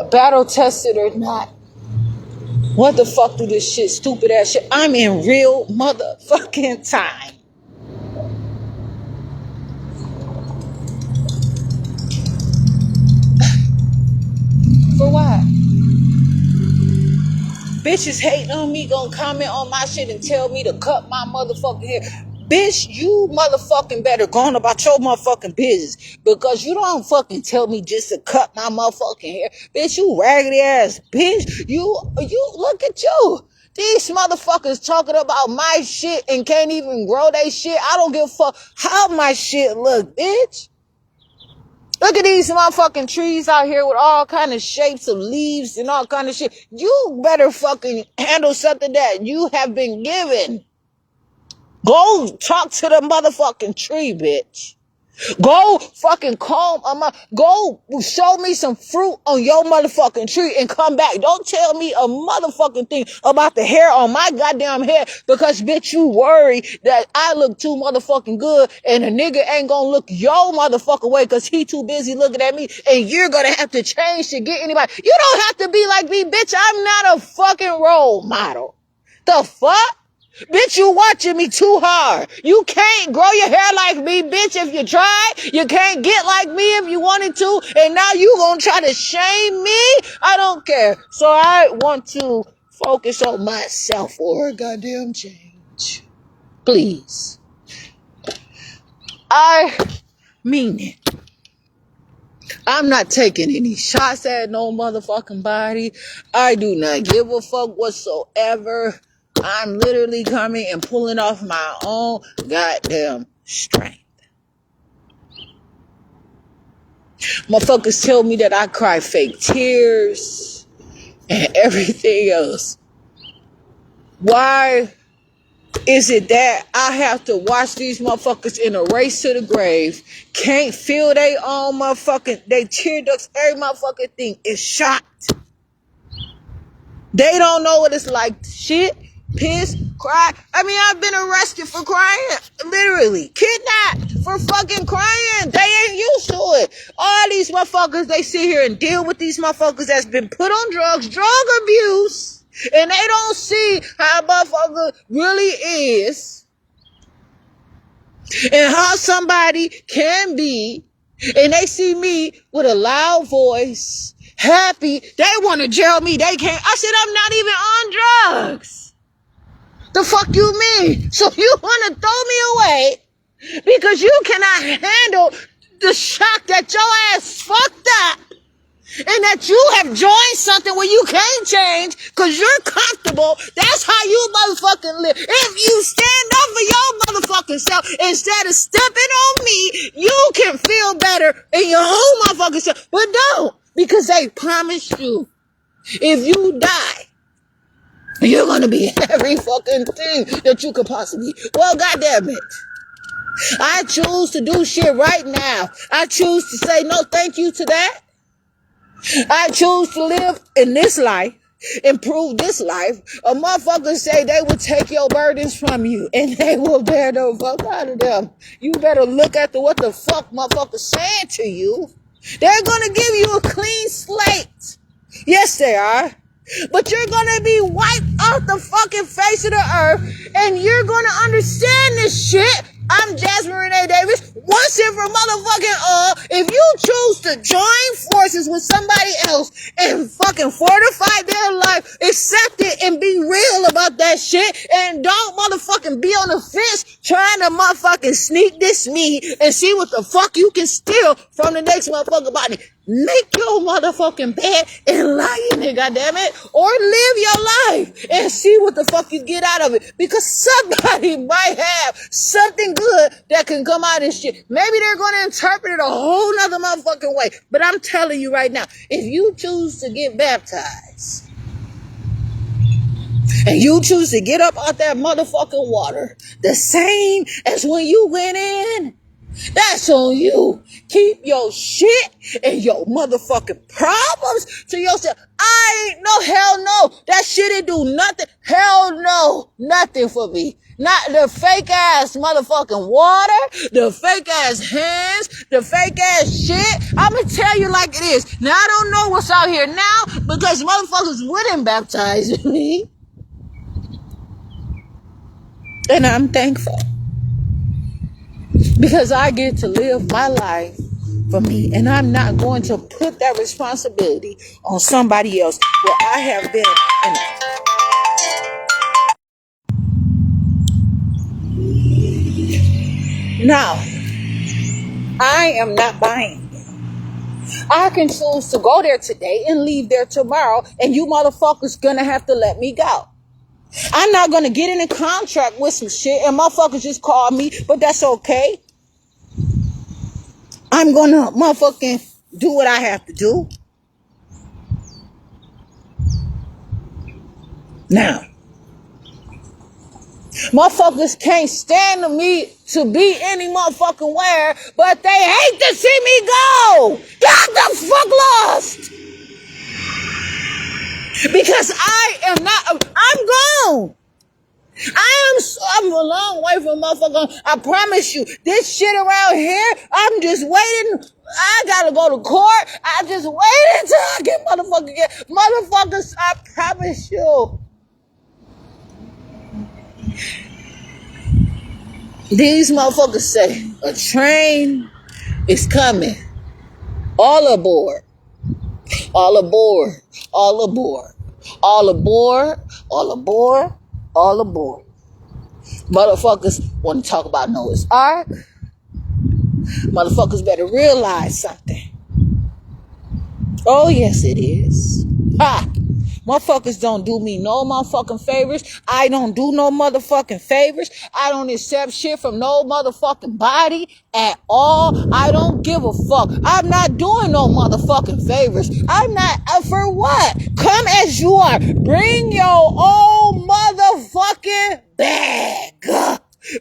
Speaker 1: Battle tested or not. What the fuck do this shit, stupid ass shit? I'm in real motherfucking time. For what? Bitches hating on me, gonna comment on my shit and tell me to cut my motherfucking hair. Bitch, you motherfucking better go on about your motherfucking business, because you don't fucking tell me just to cut my motherfucking hair. Bitch, you raggedy ass bitch. You look at you. These motherfuckers talking about my shit and can't even grow they shit. I don't give a fuck how my shit look, bitch. Look at these motherfucking trees out here with all kind of shapes of leaves and all kind of shit. You better fucking handle something that you have been given. Go talk to the motherfucking tree, bitch. Go fucking go show me some fruit on your motherfucking tree and come back. Don't tell me a motherfucking thing about the hair on my goddamn head, because bitch, you worry that I look too motherfucking good and a nigga ain't gonna look your motherfucking way because he too busy looking at me, and you're gonna have to change to get anybody. You don't have to be like me, bitch. I'm not a fucking role model. The fuck? Bitch, you watching me too hard. You can't grow your hair like me, bitch, if you try. You can't get like me if you wanted to. And now you gonna try to shame me? I don't care. So I want to focus on myself for a goddamn change. Please. I mean it. I'm not taking any shots at no motherfucking body. I do not give a fuck whatsoever. I'm literally coming and pulling off my own goddamn strength. Motherfuckers tell me that I cry fake tears and everything else. Why is it that I have to watch these motherfuckers in a race to the grave, can't feel they own motherfucking, they tear ducts, every motherfucking thing is shot. They don't know what it's like to shit, piss, cry. I mean, I've been arrested for crying, literally. Kidnapped for fucking crying. They ain't used to it. All these motherfuckers, they sit here and deal with these motherfuckers that's been put on drugs, drug abuse, and they don't see how a motherfucker really is and how somebody can be. And they see me with a loud voice, happy. They want to jail me. They can't. I said, I'm not even on drugs. The fuck you mean? So you want to throw me away because you cannot handle the shock that your ass fucked up And that you have joined something where you can't change because you're comfortable. That's how you motherfucking live. If you stand up for your motherfucking self instead of stepping on me, you can feel better in your whole motherfucking self. But don't, because they promised you if you die, you're gonna be every fucking thing that you could possibly be. Well, goddamn it. I choose to do shit right now. I choose to say no thank you to that. I choose to live in this life, improve this life. A motherfucker say they will take your burdens from you and they will bear the fuck out of them. You better look at what the fuck motherfuckers saying to you. They're gonna give you a clean slate. Yes, they are. But you're gonna be wiped off the fucking face of the earth and you're gonna understand this shit. I'm Jasmine Renee Davis. Once and for motherfucking all, if you choose to join forces with somebody else and fucking fortify their life, accept it and be real about that shit and don't motherfucking be on the fence trying to motherfucking sneak this me and see what the fuck you can steal from the next motherfucking body. Make your motherfucking bed and lie in it, goddammit. Or live your life and see what the fuck you get out of it. Because somebody might have something good that can come out of this shit. Maybe they're going to interpret it a whole nother motherfucking way. But I'm telling you right now, if you choose to get baptized and you choose to get up out that motherfucking water, the same as when you went in, that's on you. Keep your shit and your motherfucking problems to yourself. I ain't no hell no. That shit ain't do nothing. Hell no. Nothing for me. Not the fake ass motherfucking water, the fake ass hands, the fake ass shit. I'm gonna tell you like it is. Now I don't know what's out here now because motherfuckers wouldn't baptize me. And I'm thankful. Because I get to live my life for me. And I'm not going to put that responsibility on somebody else where I have been. Now, I am not buying it. I can choose to go there today and leave there tomorrow. And you motherfuckers gonna have to let me go. I'm not gonna get in a contract with some shit and motherfuckers just call me, but that's okay. I'm gonna motherfucking do what I have to do. Now, motherfuckers can't stand to be any motherfucking where, but they hate to see me go. Get the fuck lost. Because I'm gone. I'm a long way from motherfucker. I promise you, this shit around here, I'm just waiting. I gotta go to court. I just wait until I get motherfuckers. I promise you. These motherfuckers say a train is coming. All aboard. All aboard. All aboard. All aboard. All aboard. All aboard. Motherfuckers want to talk about Noah's Ark. Motherfuckers better realize something. Oh, yes, it is. Ha! Motherfuckers don't do me no motherfucking favors. I don't do no motherfucking favors. I don't accept shit from no motherfucking body at all. I don't give a fuck. I'm not doing no motherfucking favors. I'm not, for what? Come as you are. Bring your own motherfucking bag.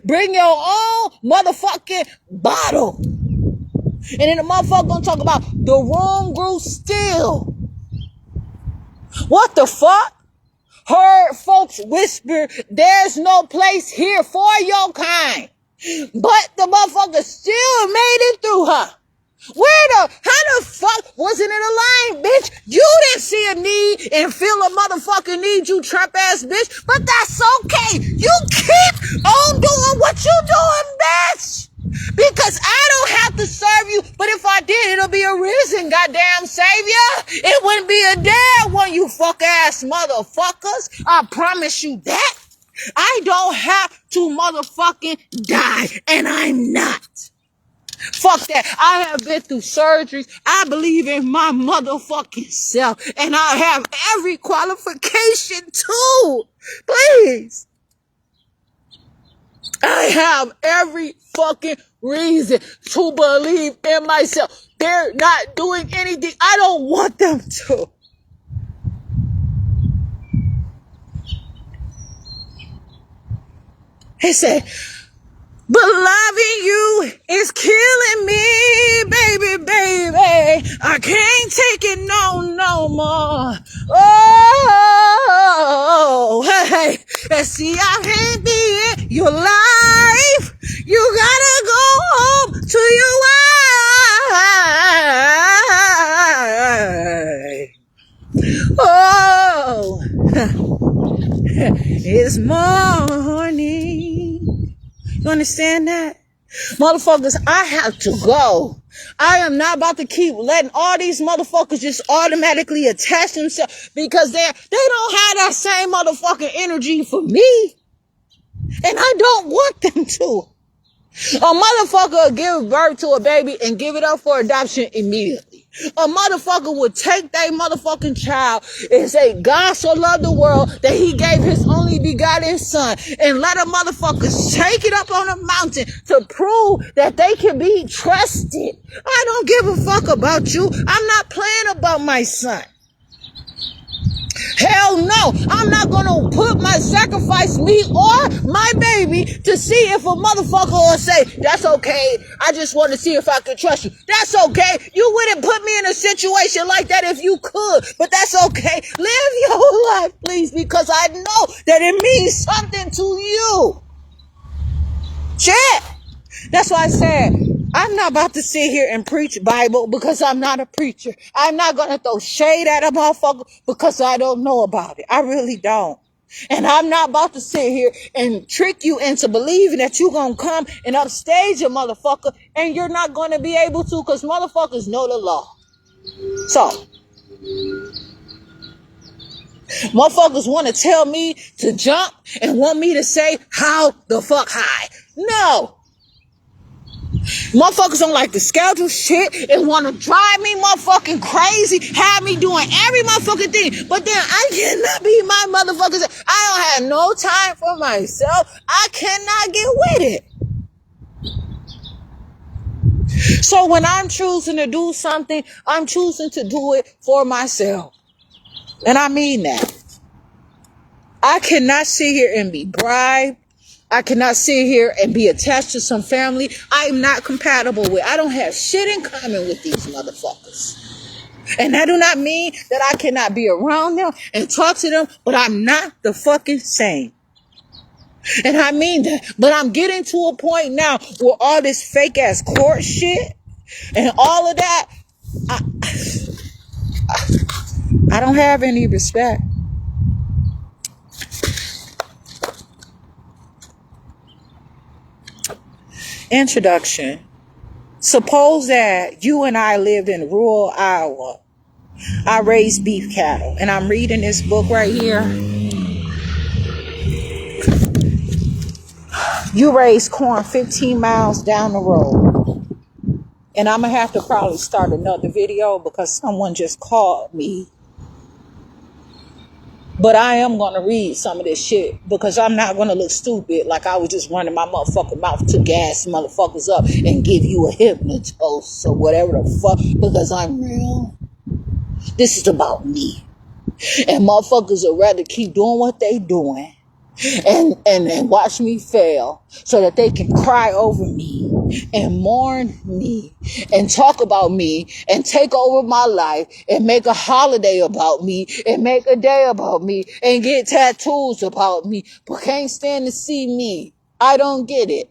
Speaker 1: Bring your own motherfucking bottle. And then the motherfucker gonna talk about the room grew still. What the fuck? Heard folks whisper, there's no place here for your kind. But the motherfucker still made it through her. How the fuck wasn't it a line, bitch? You didn't see a need and feel a motherfucking need, you trap ass bitch. But that's okay. You keep on doing what you doing, bitch. Because I don't have to serve you, but if I did, it'll be a risen goddamn savior. It wouldn't be a damn one, you fuck ass motherfuckers. I promise you that. I don't have to motherfucking die, and I'm not. Fuck that. I have been through surgeries. I believe in my motherfucking self. And I have every qualification too. Please. I have every fucking reason to believe in myself. They're not doing anything. I don't want them to. He said, but loving you is killing me, baby, baby. I can't take it no more. Oh, hey, and see, I can't be in your life. You gotta go home to your wife. Oh, it's morning. You understand that? Motherfuckers, I have to go. I am not about to keep letting all these motherfuckers just automatically attach themselves because they don't have that same motherfucking energy for me. And I don't want them to. A motherfucker will give birth to a baby and give it up for adoption immediately. A motherfucker would take their motherfucking child and say, God so loved the world that he gave his only begotten son, and let a motherfucker take it up on a mountain to prove that they can be trusted. I don't give a fuck about you. I'm not playing about my son. Hell no, I'm not gonna put my sacrifice, me or my baby, to see if a motherfucker will say, that's okay, I just want to see if I can trust you. That's okay. You wouldn't put me in a situation like that if you could, but that's okay. Live your life, please, because I know that it means something to you. Shit. That's why I said, I'm not about to sit here and preach Bible because I'm not a preacher. I'm not going to throw shade at a motherfucker because I don't know about it. I really don't. And I'm not about to sit here and trick you into believing that you're going to come and upstage a motherfucker and you're not going to be able to because motherfuckers know the law. So, motherfuckers want to tell me to jump and want me to say, how the fuck high? No. Motherfuckers don't like to schedule shit and want to drive me motherfucking crazy, have me doing every motherfucking thing. But then I cannot be my motherfuckers. I don't have no time for myself. I cannot get with it. So when I'm choosing to do something, I'm choosing to do it for myself. And I mean that. I cannot sit here and be bribed. I cannot sit here and be attached to some family I'm not compatible with. I don't have shit in common with these motherfuckers. And that do not mean that I cannot be around them and talk to them, but I'm not the fucking same. And I mean that. But I'm getting to a point now where all this fake ass court shit and all of that, I don't have any respect. Introduction. Suppose that you and I lived in rural Iowa. I raised beef cattle, and I'm reading this book right here. You raise corn 15 miles down the road. And I'm going to have to probably start another video because someone just called me. But I am going to read some of this shit because I'm not going to look stupid like I was just running my motherfucking mouth to gas motherfuckers up and give you a hypnosis or whatever the fuck because I'm real. This is about me. And motherfuckers would rather keep doing what they doing and watch me fail so that they can cry over me and mourn me and talk about me and take over my life and make a holiday about me and make a day about me and get tattoos about me, but can't stand to see me. I don't get it.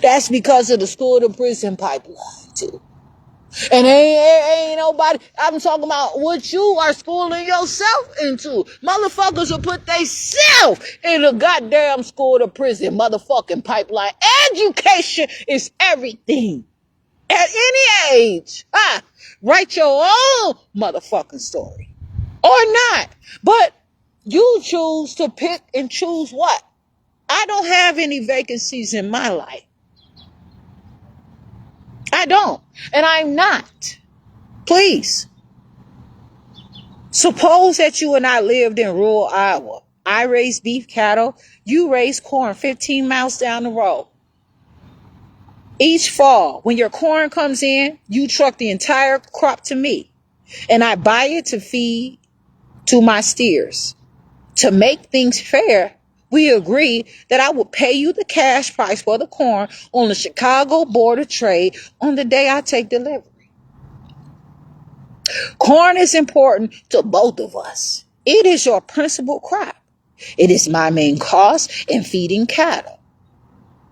Speaker 1: That's because of the school to prison pipeline too. And ain't nobody, I'm talking about what you are schooling yourself into. Motherfuckers will put they self in a goddamn school to prison motherfucking pipeline. Education is everything. At any age. Write your own motherfucking story. Or not. But you choose to pick and choose what? I don't have any vacancies in my life. I don't. And I'm not. Please. Suppose that you and I lived in rural Iowa. I raise beef cattle. You raise corn 15 miles down the road. Each fall, when your corn comes in, you truck the entire crop to me. And I buy it to feed to my steers. To make things fair, we agree that I will pay you the cash price for the corn on the Chicago Board of Trade on the day I take delivery. Corn is important to both of us. It is your principal crop. It is my main cost in feeding cattle.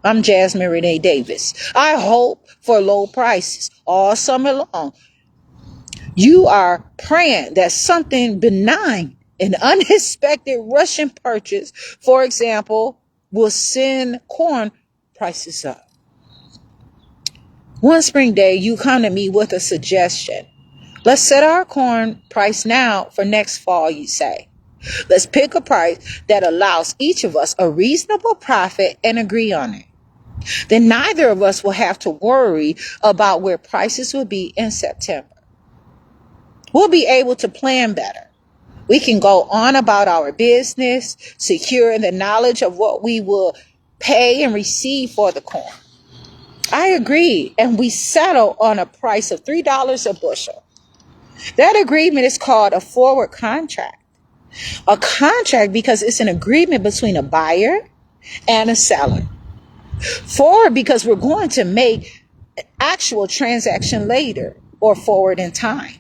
Speaker 1: I'm Jasmine Renee Davis. I hope for low prices all summer long. You are praying that something benign, an unexpected Russian purchase, for example, will send corn prices up. One spring day, you come to me with a suggestion. Let's set our corn price now for next fall, you say. Let's pick a price that allows each of us a reasonable profit and agree on it. Then neither of us will have to worry about where prices will be in September. We'll be able to plan better. We can go on about our business, securing the knowledge of what we will pay and receive for the corn. I agree, and we settle on a price of $3 a bushel. That agreement is called a forward contract. A contract because it's an agreement between a buyer and a seller. Forward because we're going to make an actual transaction later or forward in time.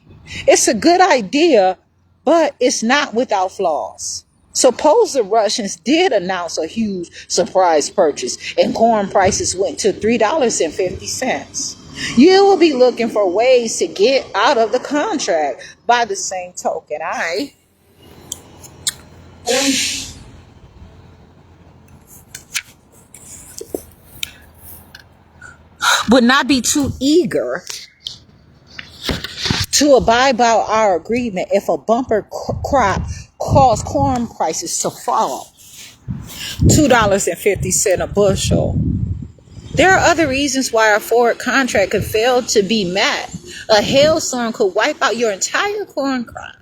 Speaker 1: It's a good idea, but it's not without flaws. Suppose the Russians did announce a huge surprise purchase and corn prices went to $3.50. You will be looking for ways to get out of the contract. By the same token, I would not be too eager to abide by our agreement if a bumper crop caused corn prices to fall $2.50 a bushel. There are other reasons why our forward contract could fail to be met. A hailstorm could wipe out your entire corn crop.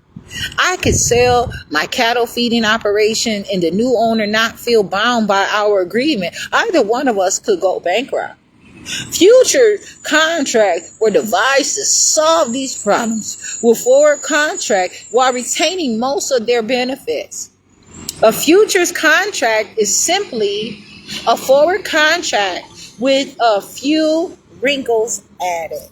Speaker 1: I could sell my cattle feeding operation and the new owner not feel bound by our agreement. Either one of us could go bankrupt. Future contracts were devised to solve these problems with forward contract while retaining most of their benefits. A futures contract is simply a forward contract with a few wrinkles added.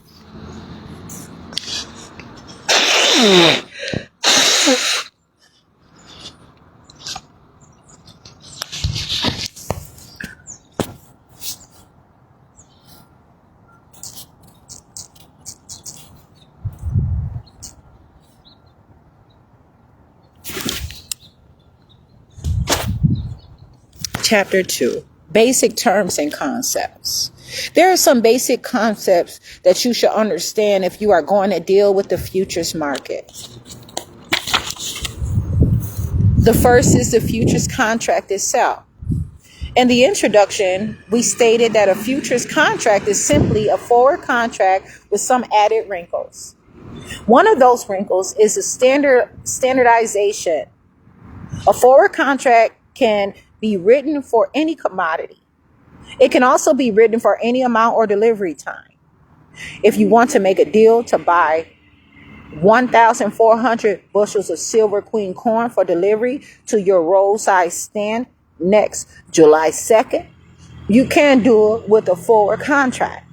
Speaker 1: Chapter 2, Basic Terms and Concepts. There are some basic concepts that you should understand if you are going to deal with the futures market. The first is the futures contract itself. In the introduction, we stated that a futures contract is simply a forward contract with some added wrinkles. One of those wrinkles is the standardization. A forward contract can be written for any commodity. It can also be written for any amount or delivery time. If you want to make a deal to buy 1,400 bushels of Silver Queen corn for delivery to your roadside stand next July 2nd, you can do it with a forward contract.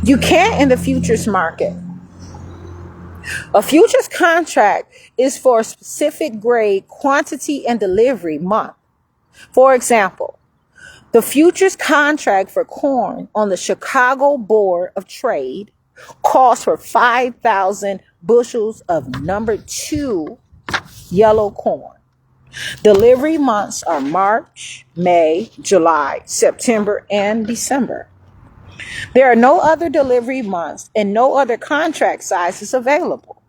Speaker 1: You can't in the futures market. A futures contract is for a specific grade, quantity, and delivery month. For example, the futures contract for corn on the Chicago Board of Trade calls for 5,000 bushels of number 2 yellow corn. Delivery months are March, May, July, September, and December. There are no other delivery months and no other contract sizes available.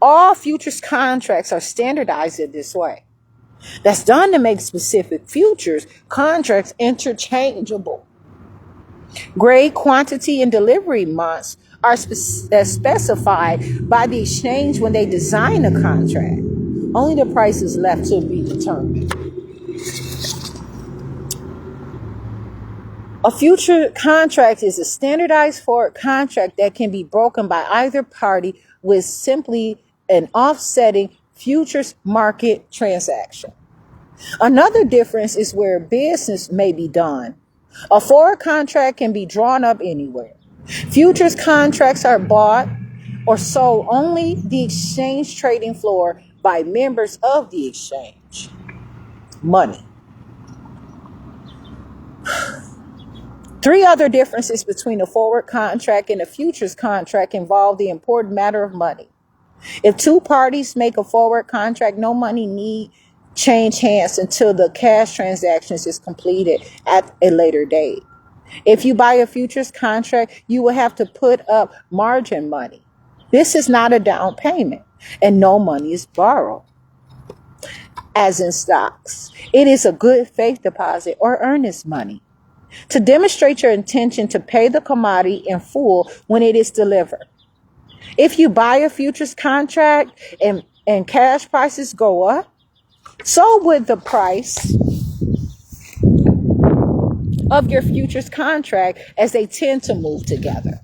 Speaker 1: All futures contracts are standardized in this way. That's done to make specific futures contracts interchangeable. Grade, quantity, and delivery months are specified by the exchange when they design a contract. Only the price is left to be determined. A future contract is a standardized forward contract that can be broken by either party with simply an offsetting futures market transaction. Another difference is where business may be done. A forward contract can be drawn up anywhere. Futures contracts are bought or sold only the exchange trading floor by members of the exchange. Money. Three other differences between a forward contract and a futures contract involve the important matter of money. If two parties make a forward contract, no money need change hands until the cash transactions is completed at a later date. If you buy a futures contract, you will have to put up margin money. This is not a down payment, and no money is borrowed. As in stocks, it is a good faith deposit or earnest money to demonstrate your intention to pay the commodity in full when it is delivered. If you buy a futures contract and cash prices go up, so would the price of your futures contract, as they tend to move together.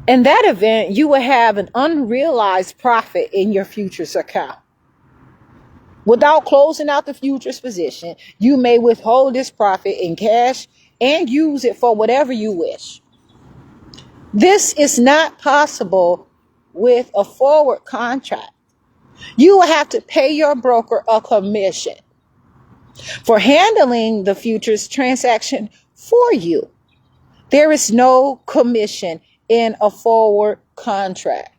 Speaker 1: In that event, you will have an unrealized profit in your futures account. Without closing out the futures position, you may withhold this profit in cash and use it for whatever you wish. This is not possible with a forward contract. You will have to pay your broker a commission for handling the futures transaction for you. There is no commission in a forward contract.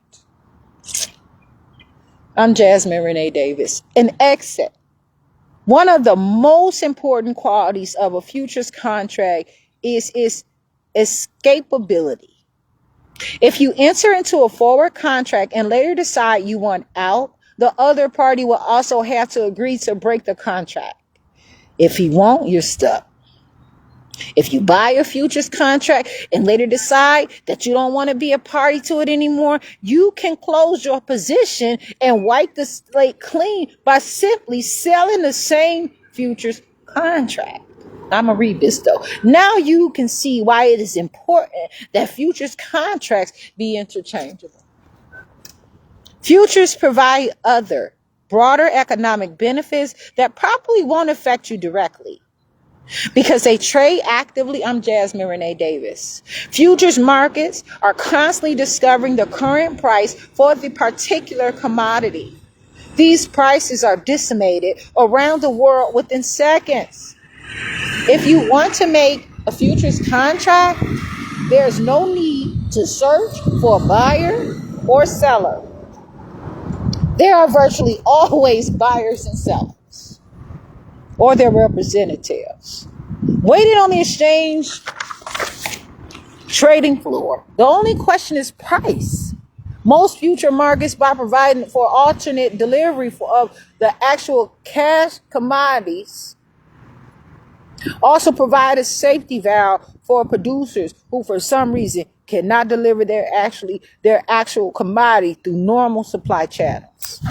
Speaker 1: I'm Jasmine Renee Davis. An exit. One of the most important qualities of a futures contract is its escapability. If you enter into a forward contract and later decide you want out, the other party will also have to agree to break the contract. If he won't, you're stuck. If you buy a futures contract and later decide that you don't want to be a party to it anymore, you can close your position and wipe the slate clean by simply selling the same futures contract. I'm going to read this though. Now you can see why it is important that futures contracts be interchangeable. Futures provide other, broader economic benefits that probably won't affect you directly, because they trade actively. I'm Jasmine Renee Davis. Futures markets are constantly discovering the current price for the particular commodity. These prices are disseminated around the world within seconds. If you want to make a futures contract, there's no need to search for a buyer or seller. There are virtually always buyers and sellers, or their representatives, waiting on the exchange trading floor. The only question is price. Most future markets, by providing for alternate delivery of the actual cash commodities, also provide a safety valve for producers who for some reason cannot deliver their actual commodity through normal supply channels.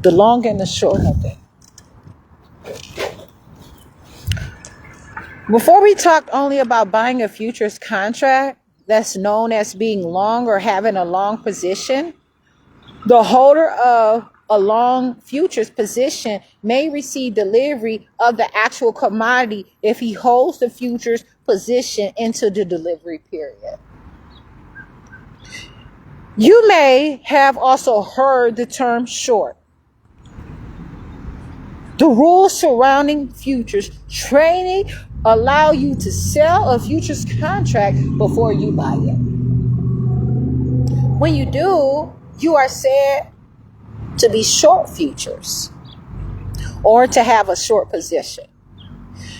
Speaker 1: The long and the short of it. Before we talk only about buying a futures contract that's known as being long or having a long position, the holder of a long futures position may receive delivery of the actual commodity if he holds the futures position into the delivery period. You may have also heard the term short. The rules surrounding futures trading allow you to sell a futures contract before you buy it. When you do, you are said to be short futures or to have a short position.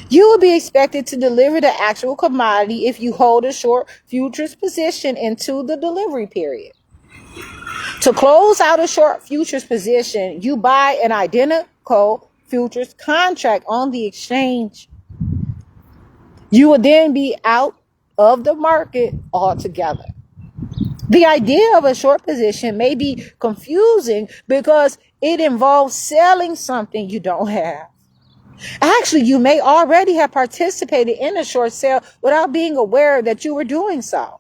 Speaker 1: You will be expected to deliver the actual commodity if you hold a short futures position into the delivery period. To close out a short futures position, you buy an identical futures contract on the exchange. You will then be out of the market altogether. The idea of a short position may be confusing because it involves selling something you don't have. Actually, you may already have participated in a short sale without being aware that you were doing so.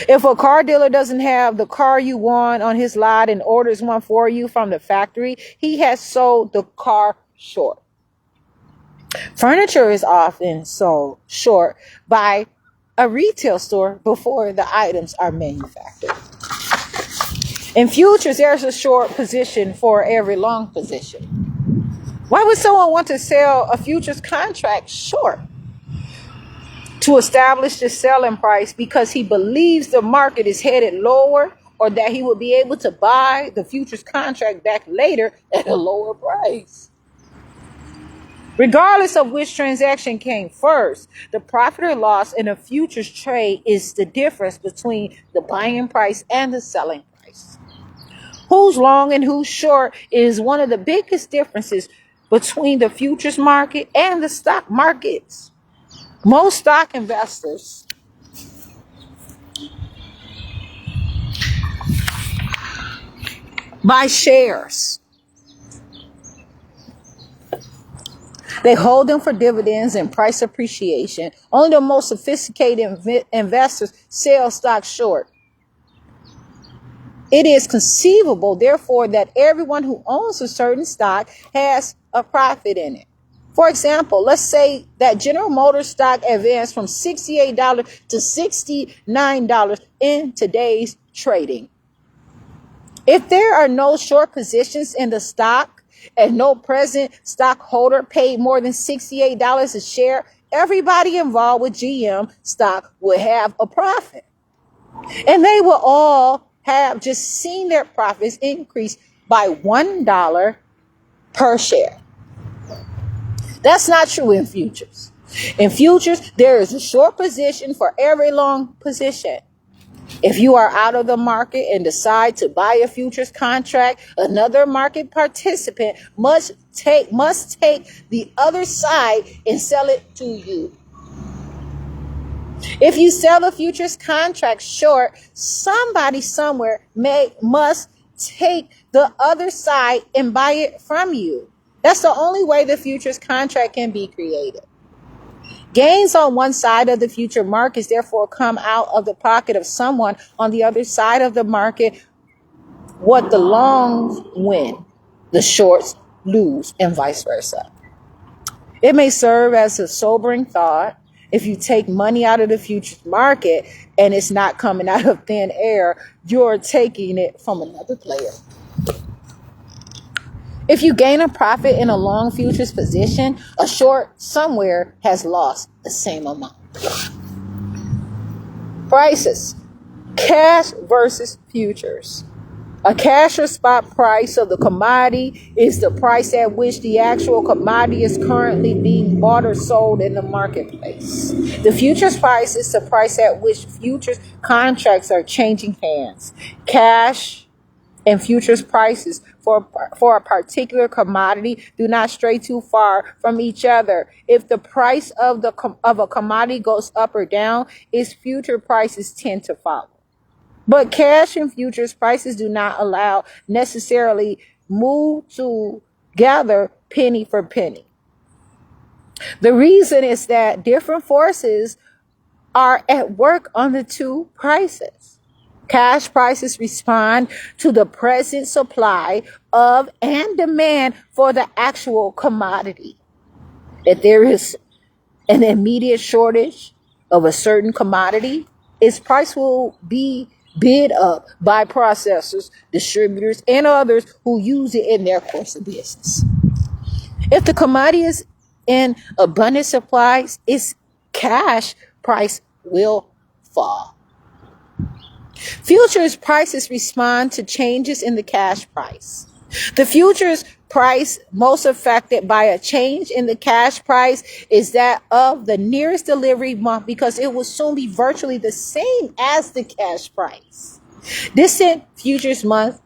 Speaker 1: If a car dealer doesn't have the car you want on his lot and orders one for you from the factory, he has sold the car short. Furniture is often sold short by a retail store before the items are manufactured. In futures, there's a short position for every long position. Why would someone want to sell a futures contract short? To establish the selling price because he believes the market is headed lower, or that he will be able to buy the futures contract back later at a lower price. Regardless of which transaction came first, the profit or loss in a futures trade is the difference between the buying price and the selling price. Who's long and who's short is one of the biggest differences between the futures market and the stock markets. Most stock investors buy shares. They hold them for dividends and price appreciation. Only the most sophisticated investors sell stocks short. It is conceivable, therefore, that everyone who owns a certain stock has a profit in it. For example, let's say that General Motors stock advanced from $68 to $69 in today's trading. If there are no short positions in the stock and no present stockholder paid more than $68 a share, everybody involved with GM stock will have a profit. And they will all have just seen their profits increase by $1 per share. That's not true in futures. In futures, there is a short position for every long position. If you are out of the market and decide to buy a futures contract, another market participant must take the other side and sell it to you. If you sell a futures contract short, somebody somewhere must take the other side and buy it from you. That's the only way the futures contract can be created. Gains on one side of the future markets therefore come out of the pocket of someone on the other side of the market. What the longs win, the shorts lose, and vice versa. It may serve as a sobering thought. If you take money out of the futures market and it's not coming out of thin air, you're taking it from another player. If you gain a profit in a long futures position, a short somewhere has lost the same amount. Prices. Cash versus futures. A cash or spot price of the commodity is the price at which the actual commodity is currently being bought or sold in the marketplace. The futures price is the price at which futures contracts are changing hands. Cash and futures prices for a particular commodity do not stray too far from each other. If the price of a commodity goes up or down, its future prices tend to follow. But cash and futures prices do not allow necessarily move together penny for penny. The reason is that different forces are at work on the two prices. Cash prices respond to the present supply of and demand for the actual commodity. If there is an immediate shortage of a certain commodity, its price will be bid up by processors, distributors, and others who use it in their course of business. If the commodity is in abundant supplies, its cash price will fall. Futures prices respond to changes in the cash price. The futures price most affected by a change in the cash price is that of the nearest delivery month, because it will soon be virtually the same as the cash price. Distant futures months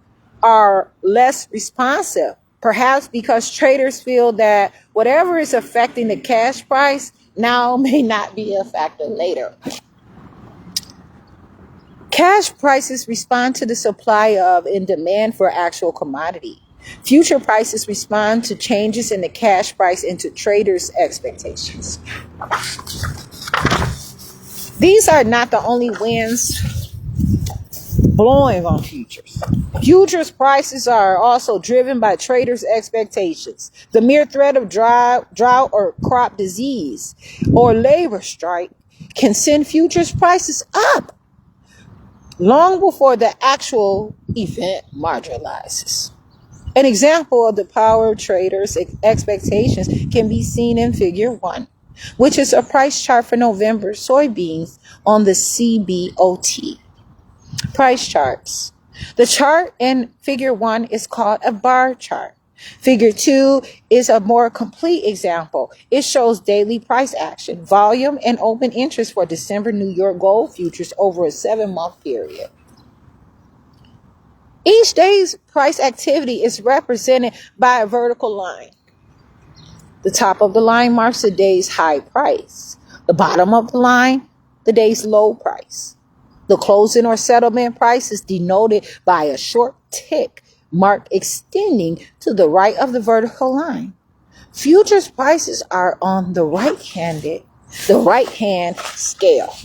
Speaker 1: are less responsive, perhaps because traders feel that whatever is affecting the cash price now may not be a factor later. Cash prices respond to the supply of and demand for actual commodity. Future prices respond to changes in the cash price and to traders' expectations. These are not the only winds blowing on futures. Futures prices are also driven by traders' expectations. The mere threat of drought or crop disease or labor strike can send futures prices up long before the actual event materializes. An example of the power traders' expectations can be seen in Figure 1, which is a price chart for November soybeans on the CBOT. Price charts. The chart in Figure 1 is called a bar chart. Figure 2 is a more complete example. It shows daily price action, volume, and open interest for December New York gold futures over a 7-month period. Each day's price activity is represented by a vertical line. The top of the line marks the day's high price. The bottom of the line, the day's low price. The closing or settlement price is denoted by a short tick mark extending to the right of the vertical line. Futures prices are on the right-hand scale.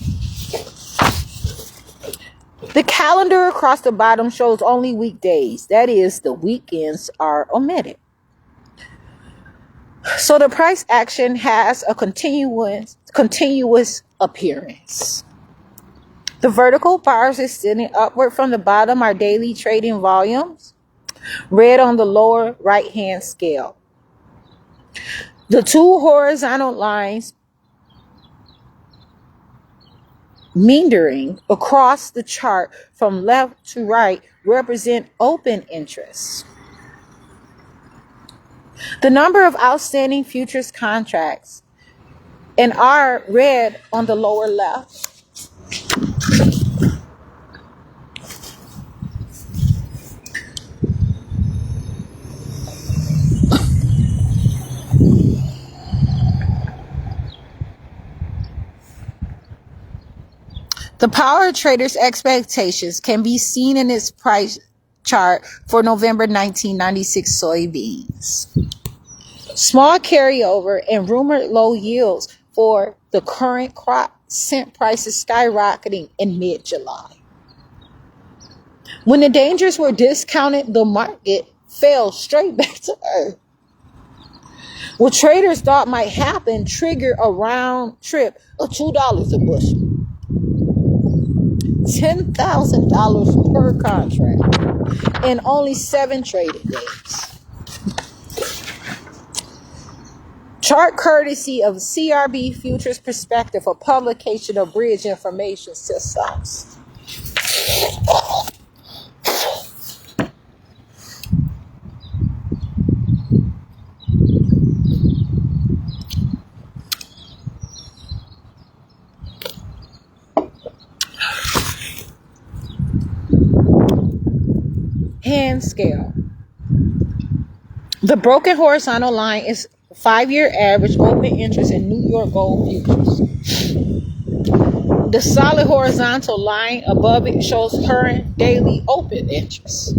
Speaker 1: The calendar across the bottom shows only weekdays. That is, the weekends are omitted. So the price action has a continuous appearance. The vertical bars extending upward from the bottom are daily trading volumes, red on the lower right-hand scale. The two horizontal lines meandering across the chart from left to right represent open interest. The number of outstanding futures contracts and are red on the lower left. The power trader's expectations can be seen in its price chart for November 1996 soybeans. Small carryover and rumored low yields for the current crop sent prices skyrocketing in mid-July. When the dangers were discounted, the market fell straight back to earth. What traders thought might happen triggered a round trip of $2 a bushel. $10,000 per contract in only 7 trading days. Chart courtesy of CRB Futures Perspective, a publication of Bridge Information Systems. Hand scale. The broken horizontal line is 5-year average open interest in New York gold futures. The solid horizontal line above it shows current daily open interest.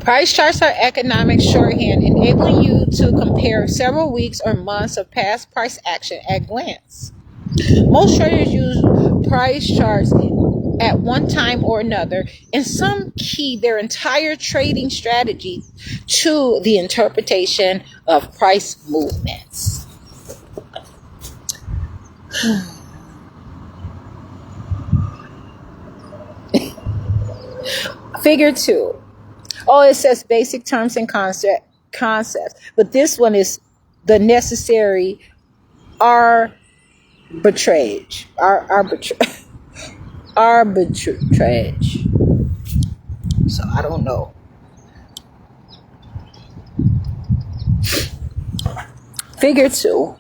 Speaker 1: Price charts are economic shorthand, enabling you to compare several weeks or months of past price action at a glance. Most traders use price charts at one time or another, and some key their entire trading strategy to the interpretation of price movements. Figure 2. Oh, it says basic terms and concepts, but this one is the necessary arbitrage. Arbitrage. So I don't know. Figure 2.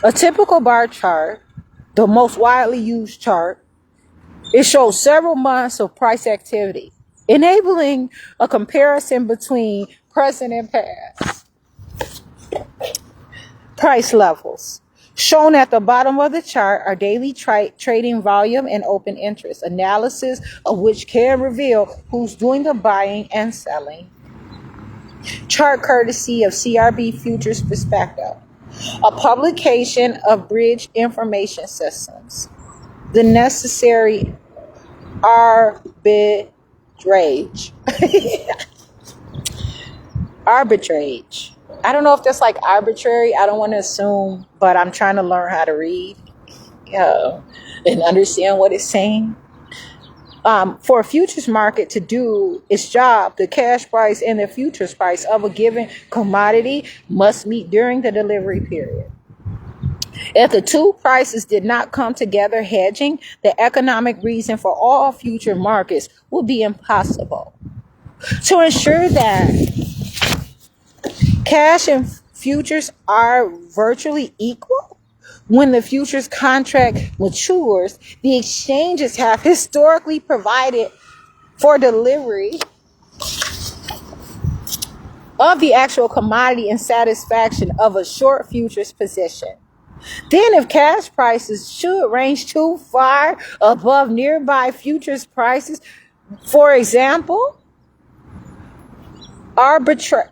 Speaker 1: A typical bar chart, the most widely used chart, it shows several months of price activity, enabling a comparison between present and past. Price levels. Shown at the bottom of the chart are daily trading volume and open interest, analysis of which can reveal who's doing the buying and selling. Chart courtesy of CRB Futures Perspective, a publication of Bridge Information Systems. The necessary arbitrage. Arbitrage. I don't know if that's like arbitrary. I don't want to assume, but I'm trying to learn how to read and understand what it's saying. For a futures market to do its job, the cash price and the futures price of a given commodity must meet during the delivery period. If the two prices did not come together hedging, the economic reason for all future markets would be impossible. To ensure that cash and futures are virtually equal, when the futures contract matures, the exchanges have historically provided for delivery of the actual commodity in satisfaction of a short futures position. Then if cash prices should range too far above nearby futures prices, for example, arbitrators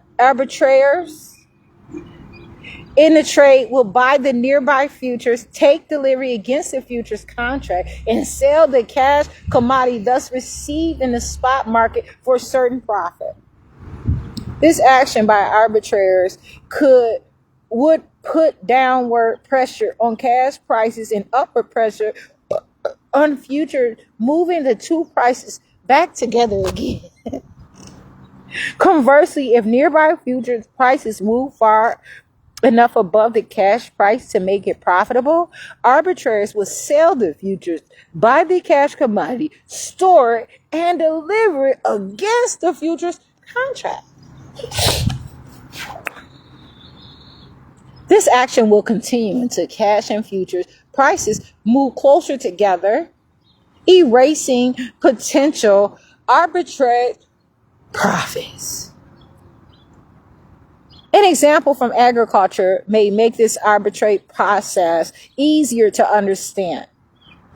Speaker 1: in the trade will buy the nearby futures, take delivery against the futures contract, and sell the cash commodity thus received in the spot market for certain profit. This action by arbitrators would put downward pressure on cash prices and upward pressure on futures, moving the two prices back together again. Conversely, if nearby futures prices move far enough above the cash price to make it profitable, arbitrators will sell the futures, buy the cash commodity, store it, and deliver it against the futures contract. This action will continue until cash and futures prices move closer together, erasing potential arbitrage profits. An example from agriculture may make this arbitrage process easier to understand.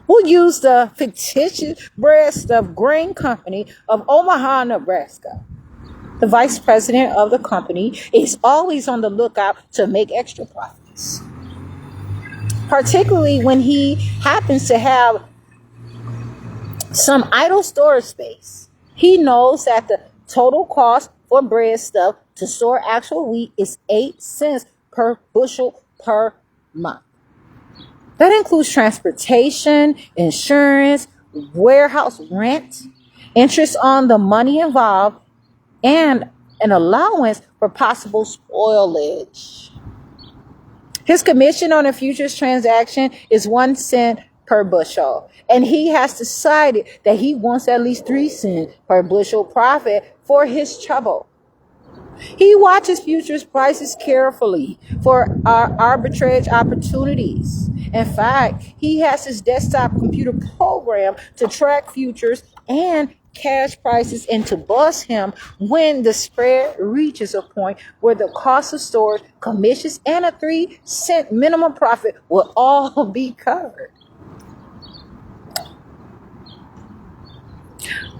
Speaker 1: We'll use the fictitious breadstuff grain company of Omaha, Nebraska. The vice president of the company is always on the lookout to make extra profits, particularly when he happens to have some idle storage space. He knows that the total cost for breadstuff to store actual wheat is 8 cents per bushel per month. That includes transportation, insurance, warehouse rent, interest on the money involved, and an allowance for possible spoilage. His commission on a futures transaction is 1 cent per bushel, and he has decided that he wants at least 3 cents per bushel profit for his trouble. He watches futures prices carefully for arbitrage opportunities. In fact, he has his desktop computer programmed to track futures and cash prices and to bust him when the spread reaches a point where the cost of storage, commissions, and a 3 cent minimum profit will all be covered.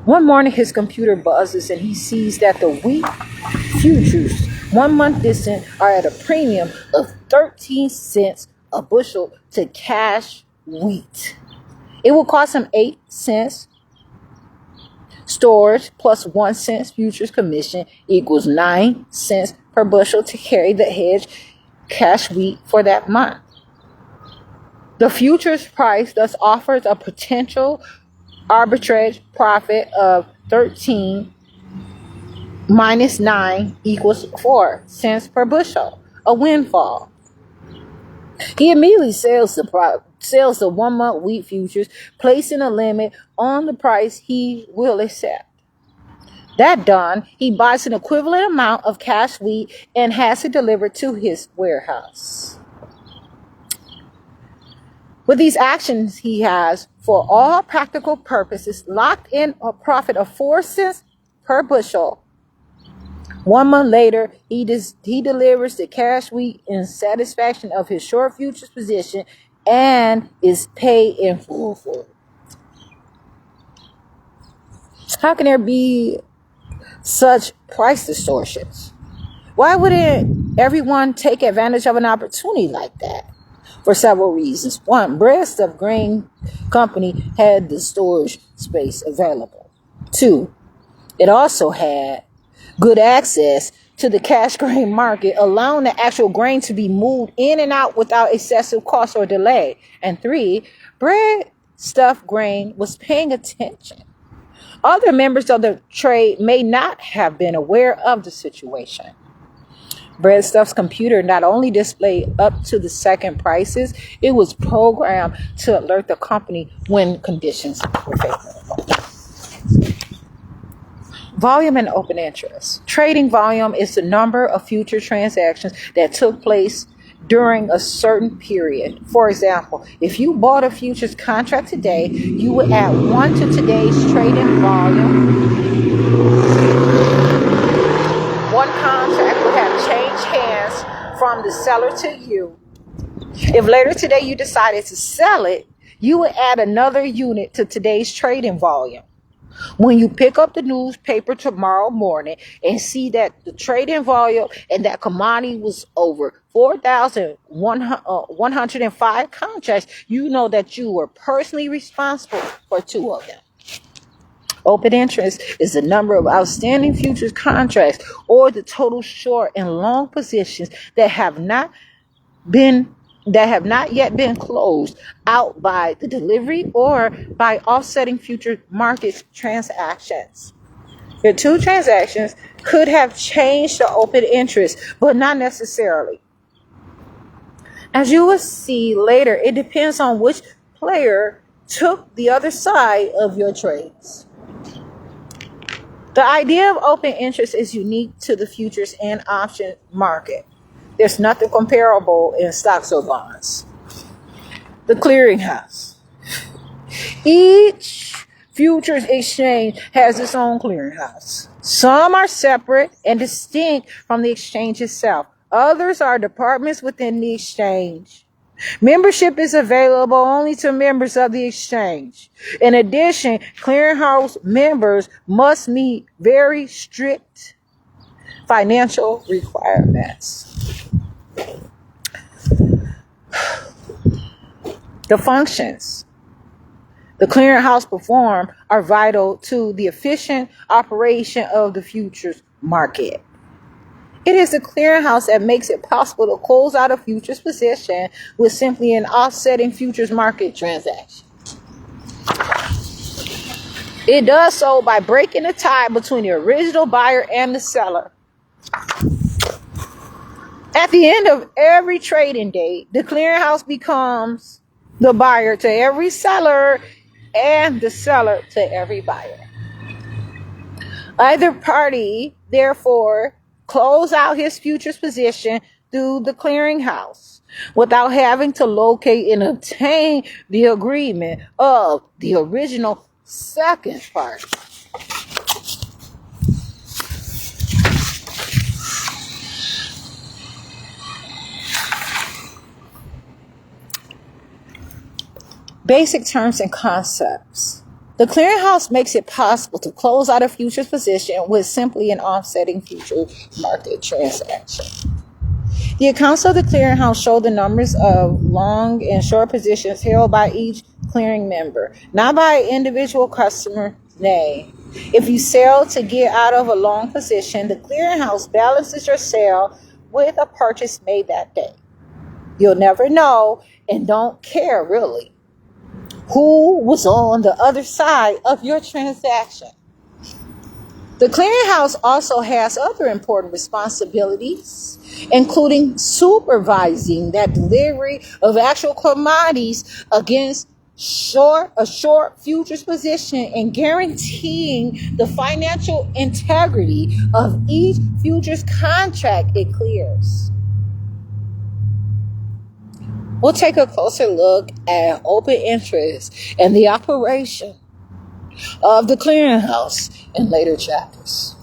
Speaker 1: One morning, his computer buzzes and he sees that the wheat futures 1 month distant are at a premium of 13 cents a bushel to cash wheat. It will cost him 8 cents storage plus 1 cent futures commission equals 9 cents per bushel to carry the hedge cash wheat for that month. The futures price thus offers a potential arbitrage profit of 13 minus 9 equals 4 cents per bushel, a windfall. He immediately sells the 1 month wheat futures, placing a limit on the price he will accept. That done, he buys an equivalent amount of cash wheat and has it delivered to his warehouse. With these actions, he has, for all practical purposes, locked in a profit of 4 cents per bushel 1 month later, he delivers the cash week in satisfaction of his short futures position and is paid in full for it. How can there be such price distortions? Why wouldn't everyone take advantage of an opportunity like that? For several reasons. One, Breadstuff Grain Company had the storage space available. Two, it also had good access to the cash grain market, allowing the actual grain to be moved in and out without excessive cost or delay. And three, Breadstuff Grain was paying attention. Other members of the trade may not have been aware of the situation. Breadstuff's computer not only displayed up to the second prices, it was programmed to alert the company when conditions were favorable. Volume and open interest. Trading volume is the number of future transactions that took place during a certain period. For example, if you bought a futures contract today, you would add 1 to today's trading volume. One contract would have changed hands from the seller to you. If later today you decided to sell it, you would add another unit to today's trading volume. When you pick up the newspaper tomorrow morning and see that the trading volume and that commodity was over 4,105 contracts, you know that you were personally responsible for 2 of them. Open interest is the number of outstanding futures contracts or the total short and long positions that have not yet been closed out by the delivery or by offsetting future market transactions. The 2 transactions could have changed the open interest, but not necessarily. As you will see later, it depends on which player took the other side of your trades. The idea of open interest is unique to the futures and option market. There's nothing comparable in stocks or bonds. The clearinghouse. Each futures exchange has its own clearinghouse. Some are separate and distinct from the exchange itself. Others are departments within the exchange. Membership is available only to members of the exchange. In addition, clearinghouse members must meet very strict financial requirements. The functions the clearinghouse perform are vital to the efficient operation of the futures market. It is the clearinghouse that makes it possible to close out a futures position with simply an offsetting futures market transaction. It does so by breaking the tie between the original buyer and the seller. At the end of every trading day, the clearinghouse becomes the buyer to every seller and the seller to every buyer. Either party, therefore, close out his futures position through the clearinghouse without having to locate and obtain the agreement of the original second party. Basic terms and concepts. The clearinghouse makes it possible to close out a futures position with simply an offsetting futures market transaction. The accounts of the clearinghouse show the numbers of long and short positions held by each clearing member, not by individual customer name. If you sell to get out of a long position, the clearinghouse balances your sale with a purchase made that day. You'll never know and don't care really who was on the other side of your transaction. The clearinghouse also has other important responsibilities, including supervising that delivery of actual commodities against a short futures position and guaranteeing the financial integrity of each futures contract it clears. We'll take a closer look at open interest and the operation of the clearinghouse in later chapters.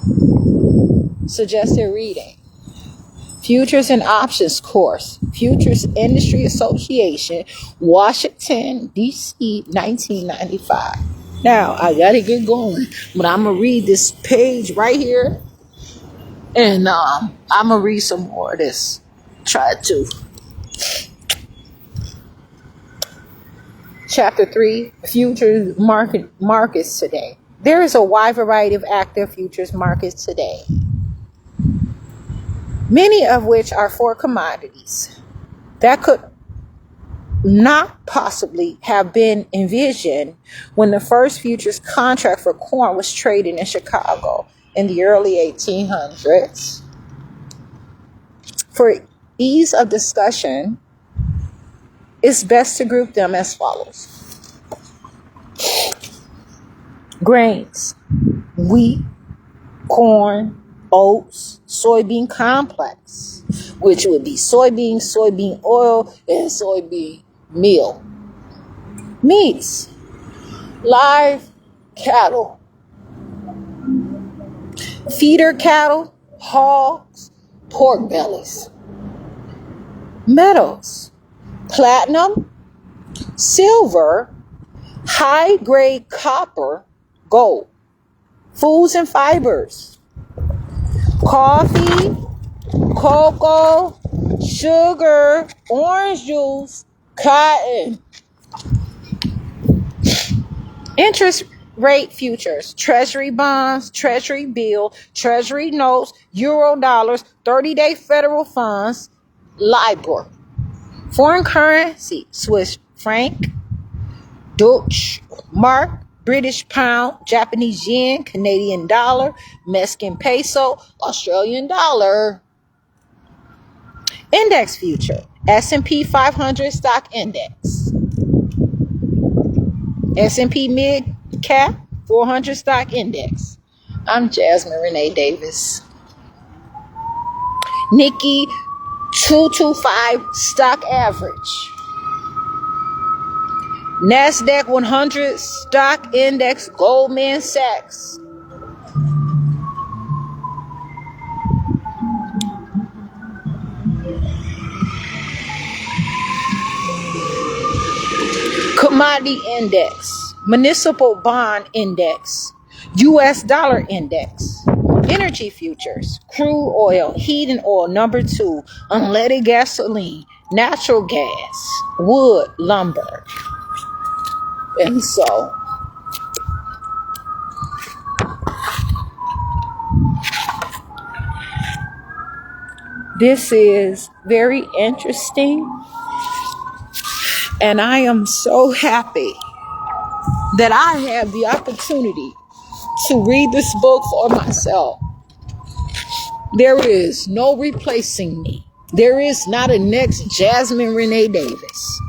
Speaker 1: Suggested reading. Futures and Options course. Futures Industry Association, Washington, D.C., 1995. Now, I got to get going, but I'm going to read this page right here, and I'm going to read some more of this. Try to. Chapter 3, Futures Markets Today. There is a wide variety of active futures markets today, many of which are for commodities that could not possibly have been envisioned when the first futures contract for corn was traded in Chicago in the early 1800s. For ease of discussion, it's best to group them as follows. Grains: wheat, corn, oats, soybean complex, which would be soybean oil, and soybean meal. Meats: live cattle, feeder cattle, hogs, pork bellies. Metals: platinum, silver, high-grade copper, gold. Foods and fibers: coffee, cocoa, sugar, orange juice, cotton. Interest rate futures: treasury bonds, treasury bill, treasury notes, euro dollars, 30-day federal funds, LIBOR. Foreign currency: Swiss franc, Dutch mark, British pound, Japanese yen, Canadian dollar, Mexican peso, Australian dollar. Index future: S&P 500 stock index, S&P mid cap 400 stock index. I'm Jasmine Renee Davis. Nikkei 225 stock average, NASDAQ 100 stock index, Goldman Sachs. Commodity index, municipal bond index, US dollar index. Energy futures: crude oil, heating oil, number 2, unleaded gasoline, natural gas, wood, lumber. And so this is very interesting, and I am so happy that I have the opportunity to read this book for myself. There is no replacing me. There is not a next Jasmine Renee Davis.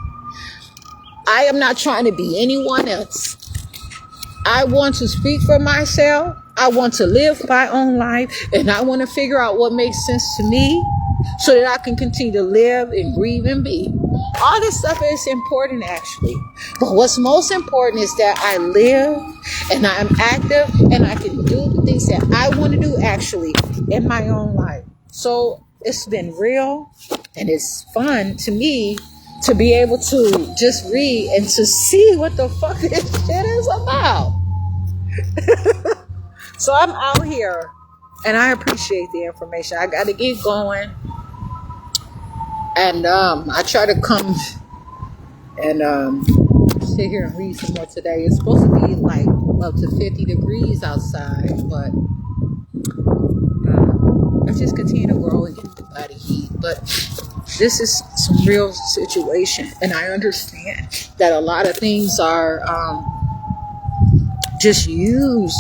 Speaker 1: I am not trying to be anyone else. I want to speak for myself. I want to live my own life, and I want to figure out what makes sense to me so that I can continue to live and breathe and be. All this stuff is important, actually. But what's most important is that I live and I'm active and I can do the things that I want to do, actually, in my own life. So it's been real, and it's fun to me to be able to just read and to see what the fuck this shit is about. So I'm out here, and I appreciate the information. I got to get going, and I try to come and sit here and read some more today. It's supposed to be like up to 50 degrees outside, but I just continue to grow and get the body heat. But this is some real situation, and I understand that a lot of things are just used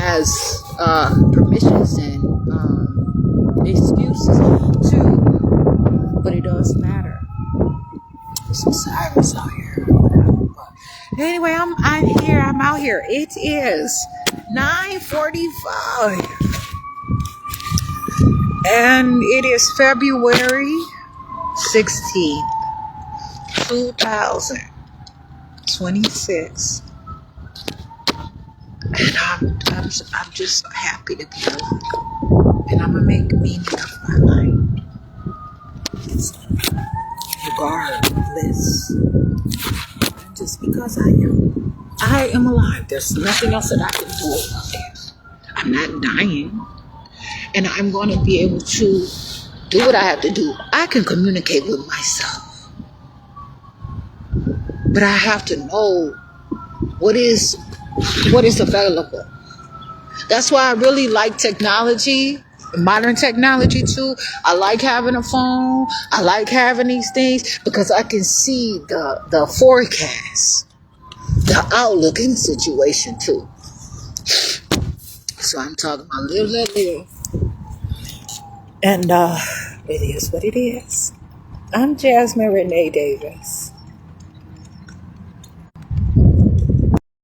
Speaker 1: as permissions and excuses too, but it does matter. There's some sirens out here or whatever. But anyway, I'm out here. It is 9:45, and it is February 16th, 2026. And I'm just happy to be alive. And I'm going to make meaning of my life regardless. Just because I am alive. There's nothing else that I can do about it. I'm not dying. And I'm going to be able to do what I have to do. I can communicate with myself. But I have to know what is available. That's why I really like technology, modern technology too. I like having a phone. I like having these things because I can see the forecast, the outlook in the situation too. So I'm talking about live, let live. And it is what it is. I'm Jasmine Renee Davis.